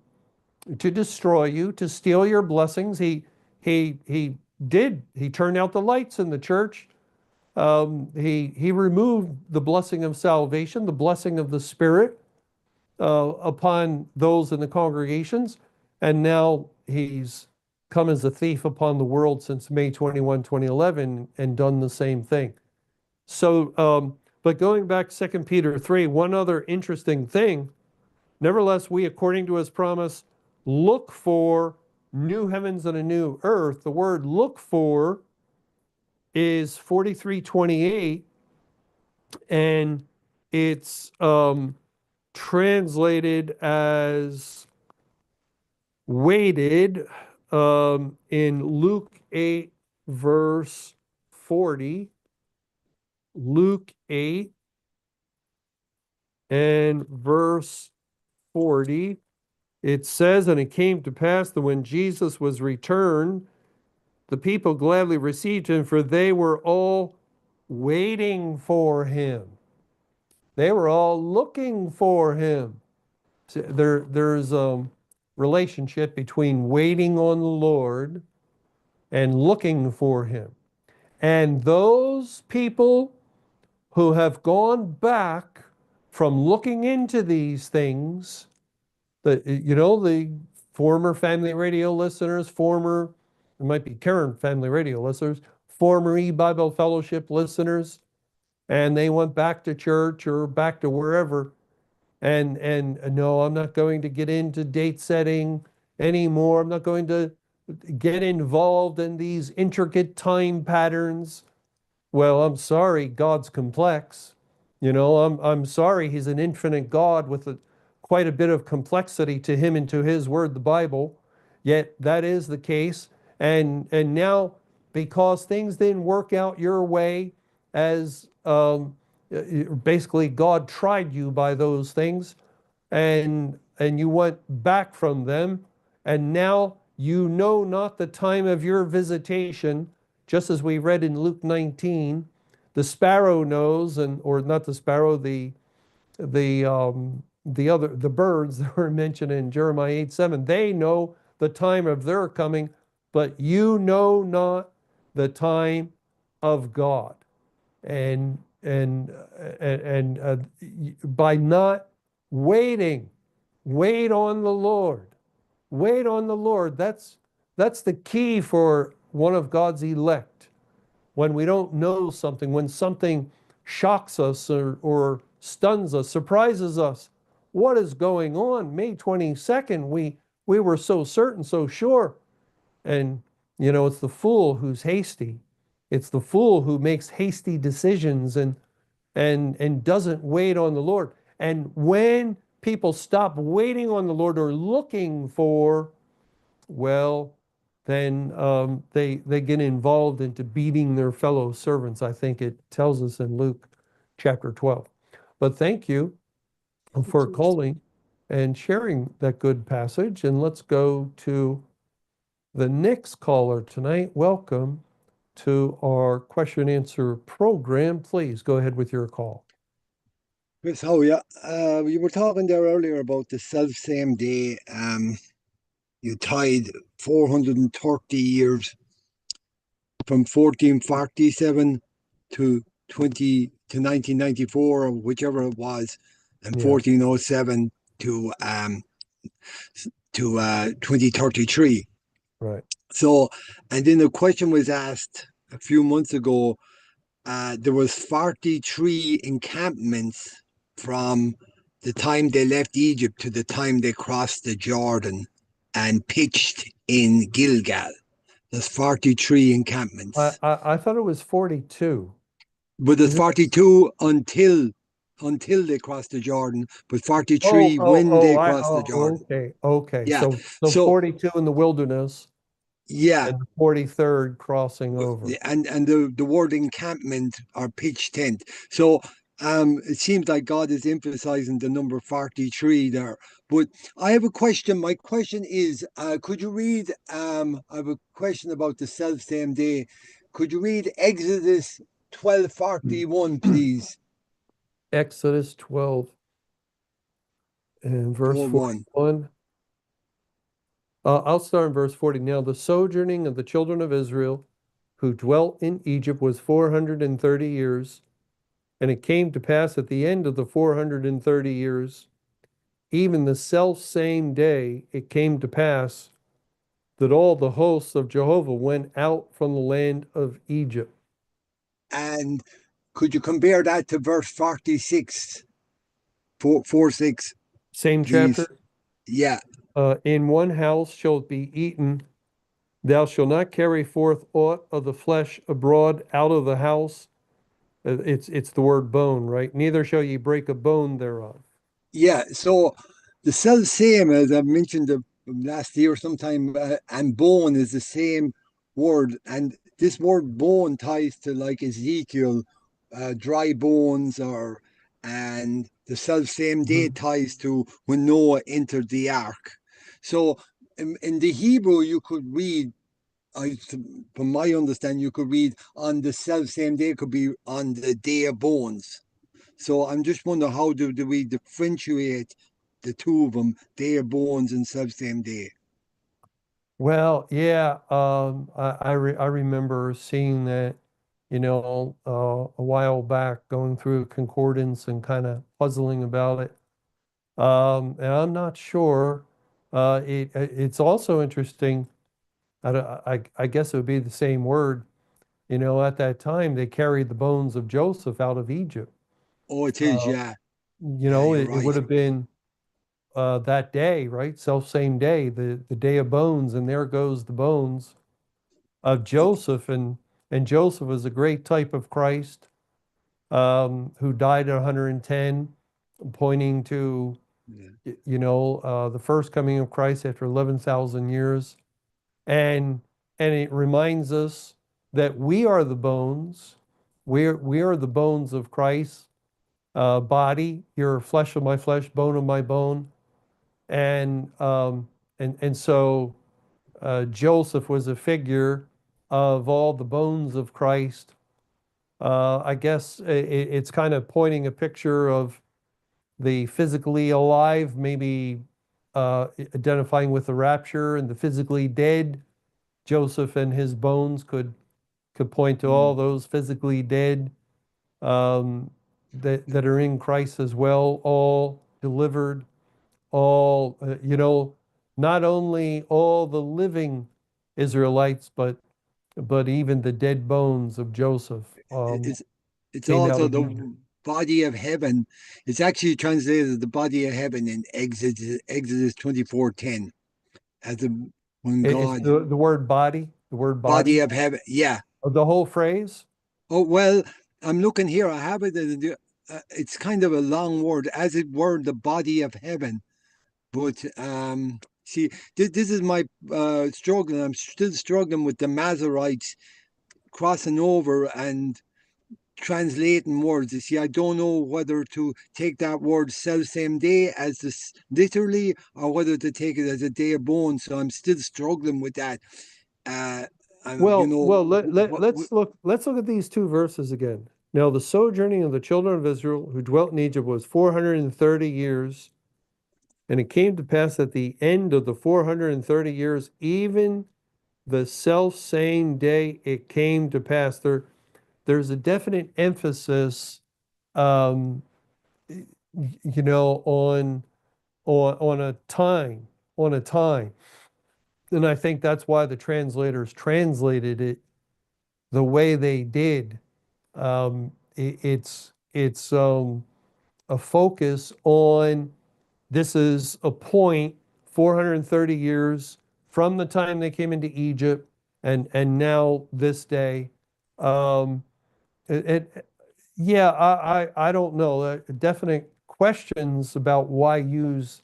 to destroy you, to steal your blessings. He turned out the lights in the church. He removed the blessing of salvation, the blessing of the Spirit upon those in the congregations, and now he's come as a thief upon the world since May 21, 2011, and done the same thing. So, but going back to 2 Peter 3, one other interesting thing, nevertheless, we, according to his promise, look for new heavens and a new earth. The word look for is 43:28, and it's translated as waited in Luke 8, verse 40. Luke 8 and verse 40. It says, and it came to pass that when Jesus was returned, the people gladly received him, for they were all waiting for him. They were all looking for him. So there's a relationship between waiting on the Lord and looking for him. And those people who have gone back from looking into these things, the former family radio listeners, it might be current family radio listeners, former E-Bible Fellowship listeners, and they went back to church or back to wherever, and no, I'm not going to get into date setting anymore. I'm not going to get involved in these intricate time patterns. Well, I'm sorry, God's complex. I'm sorry, he's an infinite God with quite a bit of complexity to him and to his word, the Bible. Yet that is the case. And now, because things didn't work out your way, as basically God tried you by those things, and you went back from them, and now you know not the time of your visitation, just as we read in Luke 19. The sparrow knows, or not the sparrow, the birds that were mentioned in Jeremiah 8:7, they know the time of their coming, but you know not the time of God. And by not waiting, wait on the Lord. Wait on the Lord. That's the key for one of God's elect. When we don't know something, when something shocks us or stuns us, surprises us, what is going on? May 22nd, we were so certain, so sure. And, it's the fool who's hasty. It's the fool who makes hasty decisions and doesn't wait on the Lord. And when people stop waiting on the Lord or looking for, well, then they get involved into beating their fellow servants. I think it tells us in Luke chapter 12. But thank you for calling and sharing that good passage. And let's go to the next caller tonight. Welcome to our question and answer program. Please go ahead with your call. Chris, how are you? You were talking there earlier about the selfsame day. You tied 430 years from 1447 to 1994, or whichever it was, and 1407 to to 2033. Right. So, and then a question was asked a few months ago. There was 43 encampments from the time they left Egypt to the time they crossed the Jordan and pitched in Gilgal. There's 43 encampments. I thought it was 42. But there's Is it- 42 until they crossed the Jordan, but 43 when they crossed the Jordan. Okay. Yeah. So So 42 in the wilderness yeah, and the 43rd crossing over. and the word encampment or pitch tent. So it seems like God is emphasizing the number 43 there. But I have a question. My question is, could you read? I have a question about the self same day. Could you read Exodus 12:41, please? Exodus 12 and verse 4:1. 41. I'll start in verse 40. Now, the sojourning of the children of Israel who dwelt in Egypt was 430 years. And it came to pass at the end of the 430 years, even the selfsame day, it came to pass that all the hosts of Jehovah went out from the land of Egypt. And could you compare that to verse 46, 4:6, Same please? chapter. Yeah. In one house shall it be eaten. Thou shalt not carry forth aught of the flesh abroad out of the house. It's the word bone, right? Neither shall ye break a bone thereof. Yeah. So the self same, as I mentioned last year sometime, and bone is the same word. And this word bone ties to like Ezekiel, dry bones, and the self same day ties to when Noah entered the ark. So in the Hebrew, you could read, from my understanding, you could read on the self same day, could be on the day of bones. So I'm just wondering, how do we differentiate the two of them, day of bones and self same day? Well, yeah, I remember seeing that, a while back, going through concordance and kind of puzzling about it. And I'm not sure. It's also interesting. I guess it would be the same word. At that time, they carried the bones of Joseph out of Egypt. Oh, it is, Uh, yeah. Yeah, you're it would right. have been that day, right? Self same day, the day of bones, and there goes the bones of Joseph, and Joseph was a great type of Christ, who died at 110, pointing to Yeah. the first coming of Christ after 11,000 years, and it reminds us that we are the bones, we are the bones of Christ, body. You're flesh of my flesh, bone of my bone, and so. Joseph was a figure of all the bones of Christ. I guess it's kind of pointing a picture of the physically alive, maybe identifying with the rapture, and the physically dead. Joseph and his bones could point to all those physically dead, that are in Christ as well, all delivered, all, not only all the living Israelites, but even the dead bones of Joseph It's it's came out also of Egypt. the body of heaven. It's actually translated the body of heaven in Exodus 24:10 as the when It's God, the word body, the word body body, of heaven. Yeah. the whole phrase. Oh, well, I'm looking here. I have it. It's kind of a long word, as it were, the body of heaven. But see, this is my struggle. I'm still struggling with the Masoretes crossing over and translating words. You see, I don't know whether to take that word self same day as this literally, or whether to take it as a day of bones. So I'm still struggling with that. Uh, Well, let's look at these two verses again. Now, the sojourning of the children of Israel who dwelt in Egypt was 430 years. And it came to pass at the end of the 430 years, even the self same day it came to pass. There's a definite emphasis, um, on a time. on a time. And I think that's why the translators translated it the way they did. It's a focus on this is a point 430 years from the time they came into Egypt and now this day. Um, yeah, I don't know. Definite questions about why use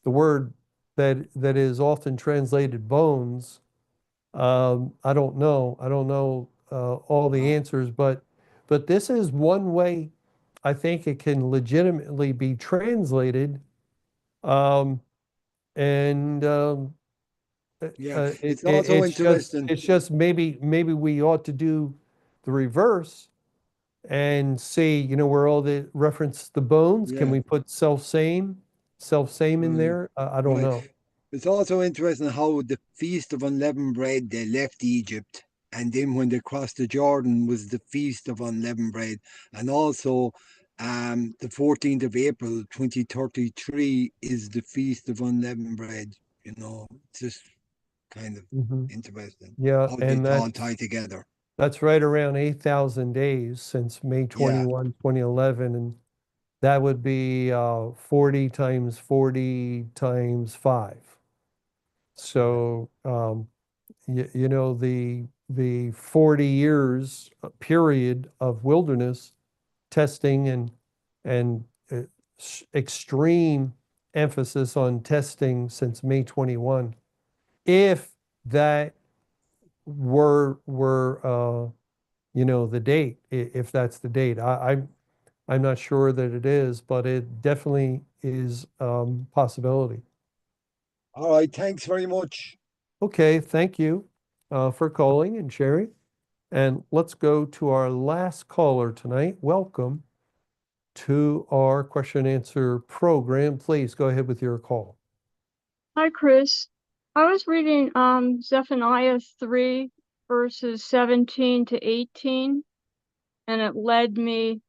the word that is often translated bones. I don't know. I don't know all the answers, but this is one way I think it can legitimately be translated. Um, and Yeah, it's also interesting. it's just maybe we ought to do the reverse and see, where all the reference the bones. Can Yeah, we put self same in right, there? I don't right. know. It's also interesting how the Feast of Unleavened Bread, they left Egypt, and then when they crossed the Jordan was the Feast of Unleavened Bread. And also the 14th of April 2033 is the Feast of Unleavened Bread. It's just kind of Hmm. interesting Yeah, how and it's all tied together. that's right around 8,000 days since May Yeah, 21, 2011, and that would be 40 times 40 times 5. So, the 40 years period of wilderness testing and extreme emphasis on testing since May 21. If that were the date, if that's the date, I'm not sure that it is, but it definitely is possibility. all right, thanks very much. Okay, thank you for calling and sharing. And let's go to our last caller tonight. Welcome to our question and answer program. Please go ahead with your call. Hi, Chris. I was reading Zephaniah 3 verses 17 to 18, and it led me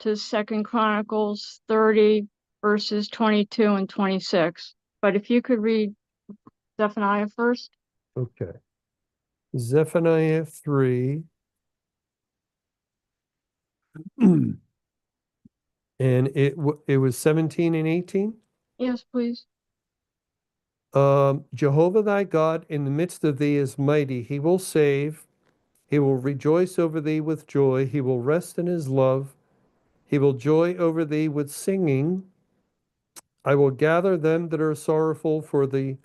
to 2 Chronicles 30 verses 22 and 26. But if you could read Zephaniah first. Okay. Zephaniah 3. And it was 17 and 18. Yes, please. Jehovah thy God in the midst of thee is mighty. He will save. He will rejoice over thee with joy. He will rest in his love. He will joy over thee with singing. I will gather them that are sorrowful for the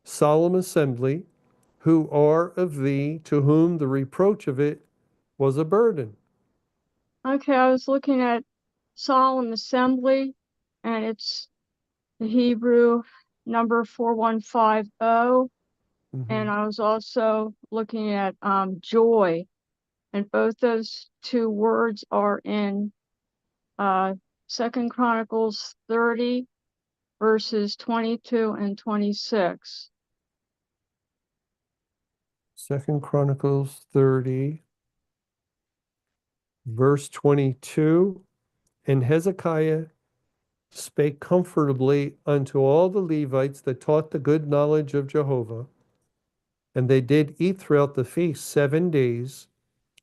solemn assembly, who are of thee, to whom the reproach of it was a burden. Okay, I was looking at solemn assembly, and it's the Hebrew number 4150. And I was also looking at joy. And both those two words are in 2 Chronicles 30, verses 22 and 26. 2 Chronicles 30, verse 22. And Hezekiah spake comfortably unto all the Levites that taught the good knowledge of Jehovah. And they did eat throughout the feast 7 days,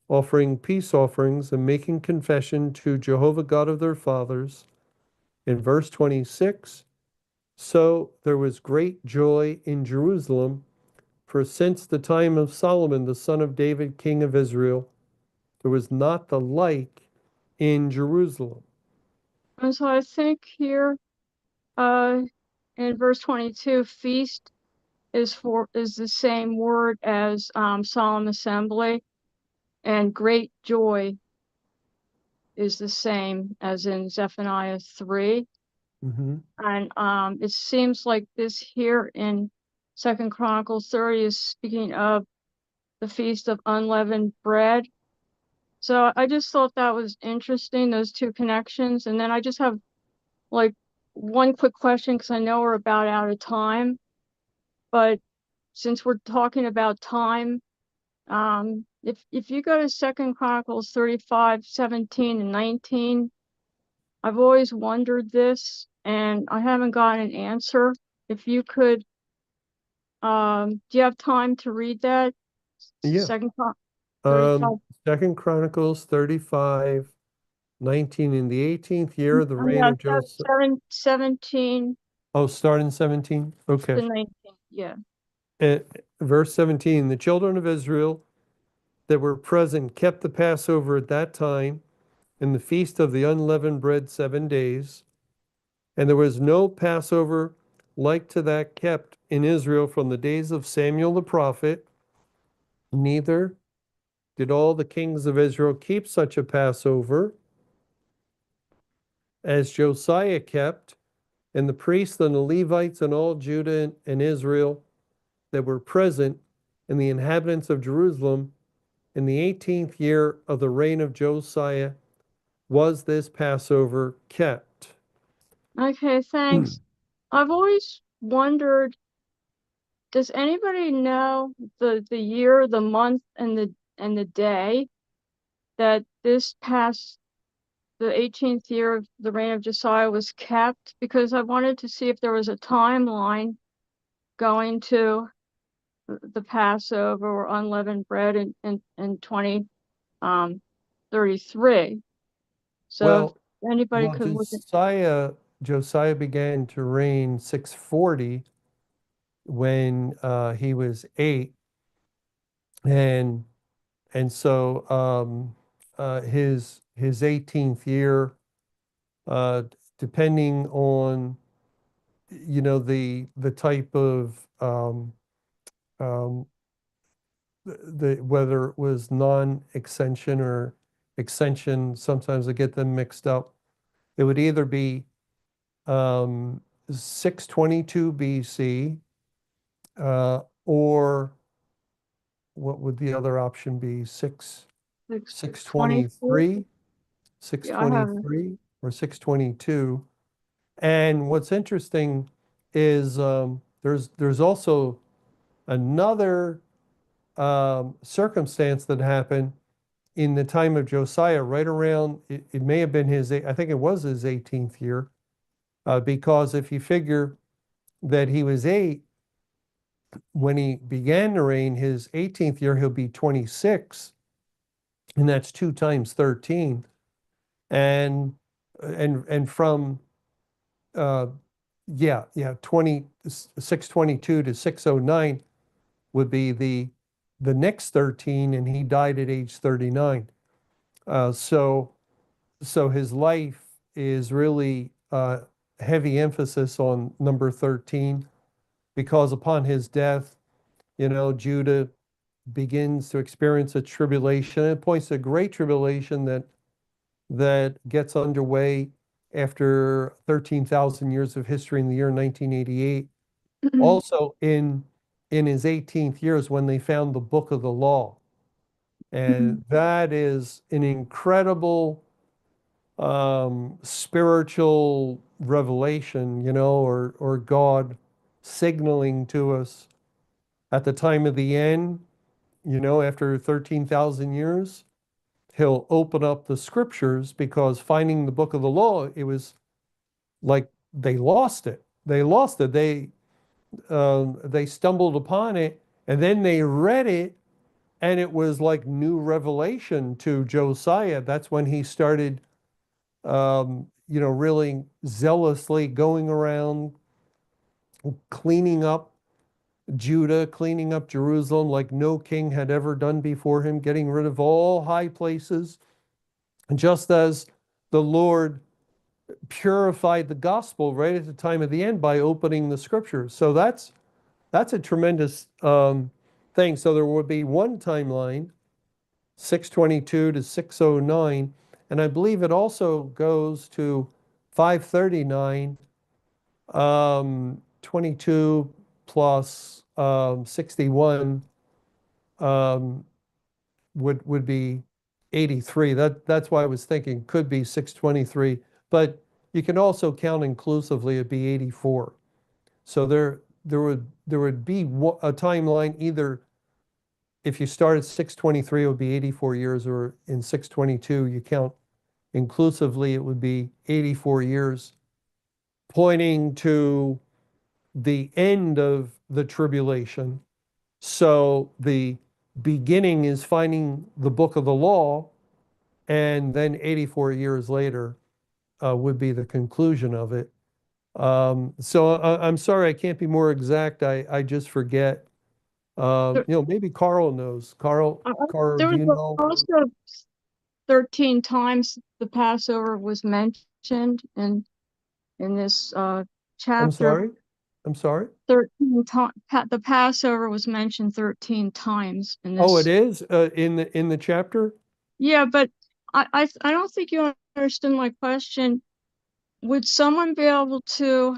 offering peace offerings and making confession to Jehovah God of their fathers. In verse 26, so there was great joy in Jerusalem, for since the time of Solomon, the son of David, king of Israel, there was not the like in Jerusalem. And so I think here in verse 22, feast is the same word as solemn assembly, and great joy is the same as in Zephaniah 3. Mm-hmm. And it seems like this here in 2 Chronicles 30 is speaking of the Feast of Unleavened Bread. So I just thought that was interesting, those two connections. And then I just have like one quick question, because I know we're about out of time. But since we're talking about time, if you go to 2 Chronicles 35, 17, and 19, I've always wondered this, and I haven't gotten an answer. if you could, do you have time to read that? Yeah. Second Chron 35. Second Chronicles 35:19. In the 18th year of the reign Yeah, of Joseph. 17 Oh, start in 17? Okay. to 19. Yeah. Verse 17, the children of Israel that were present kept the Passover at that time and the Feast of the Unleavened Bread 7 days. And there was no Passover like to that kept in Israel from the days of Samuel the prophet, neither did all the kings of Israel keep such a Passover as Josiah kept, and the priests and the Levites and all Judah and Israel that were present, and the inhabitants of Jerusalem in the 18th year of the reign of Josiah was this Passover kept. Okay, thanks. I've always wondered, does anybody know the year, the month, and the day that this past the 18th year of the reign of Josiah was kept? Because I wanted to see if there was a timeline going to the Passover or unleavened bread in 2033. So Well, if anybody could look at Josiah began to reign 640 when he was 8, and so his 18th year, depending on the type of um, whether it was non-extension or extension, sometimes I get them mixed up. It would either be 622 BC, or what would the other option be? 623, Yeah, I have it. 623, or 622. And what's interesting is there's also another circumstance that happened in the time of Josiah, right around, it may have been I think it was his 18th year, because if you figure that he was 8 when he began to reign, his 18th year, he'll be 26, and that's 2 times 13. And from, uh, 622 to 609 would be the next 13, and he died at age 39. So his life is really heavy emphasis on number 13, because upon his death, Judah begins to experience a tribulation. It points to a great tribulation that gets underway after 13,000 years of history in the year 1988. Also in his 18th years, when they found the book of the law. And that is an incredible spiritual revelation, or God signaling to us at the time of the end, after 13,000 years, he'll open up the scriptures, because finding the book of the law, it was like they lost it. They lost it. They stumbled upon it, and then they read it, and it was like new revelation to Josiah. That's when he started, really zealously going around cleaning up Judah, cleaning up Jerusalem like no king had ever done before him, getting rid of all high places, just as the Lord purified the gospel right at the time of the end by opening the scriptures. So that's a tremendous thing. So there would be one timeline, 622 to 609, and I believe it also goes to 539, 22 plus 61 would be 83. That's why I was thinking could be 623, but you can also count inclusively, it'd be 84. So there would be a timeline, either if you start at 623, it would be 84 years, or in 622, you count inclusively, it would be 84 years, pointing to the end of the tribulation. So the beginning is finding the book of the law, and then 84 years later would be the conclusion of it. So I'm sorry, I can't be more exact. I just forget. Maybe Carl knows. Carl, There do you was know? also 13 times the Passover was mentioned in this chapter. I'm sorry. I'm sorry. 13 times the Passover was mentioned 13 times in this. Oh, it is in the chapter. Yeah, but I don't think you understand my question. Would someone be able to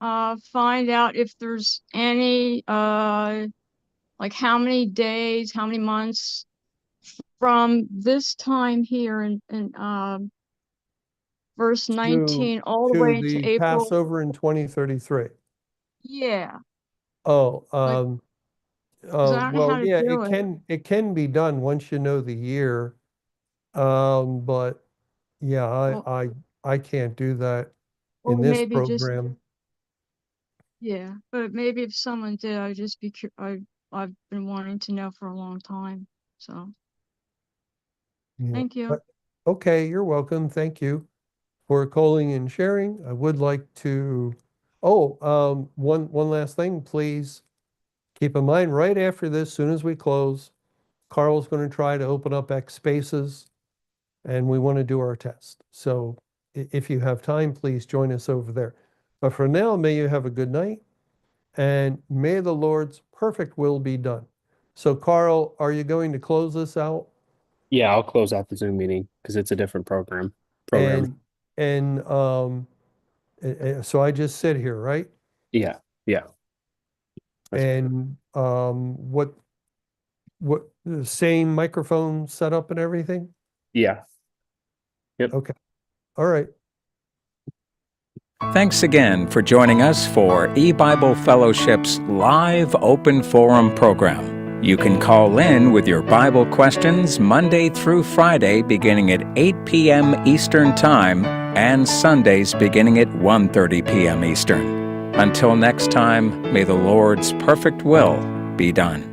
find out if there's any like how many days, how many months from this time here in verse 19 all the to way into the April? Passover in 2033. Yeah, Oh, like, 'cause I don't know well, how to yeah, do it. it can be done once you know the year. But yeah, Well, I can't do that or in this maybe just, program. yeah, but maybe if someone did, I'd just be I've been wanting to know for a long time. So Yeah. thank you. But okay, you're welcome. Thank you for calling and sharing. I would like to, one last thing, please keep in mind right after this, soon as we close, Carl's going to try to open up X Spaces, and we want to do our test. So if you have time, please join us over there. But for now, may you have a good night, and may the Lord's perfect will be done. So Carl, are you going to close this out? Yeah, I'll close out the Zoom meeting because it's a different program. And so I just sit here, right? Yeah, yeah. That's And what the same microphone setup and everything? yeah. Yep. Okay. All right. Thanks again for joining us for E-Bible Fellowship's live open forum program. You can call in with your Bible questions Monday through Friday beginning at 8 p.m. Eastern Time and Sundays beginning at 1:30 p.m. Eastern. Until next time, may the Lord's perfect will be done.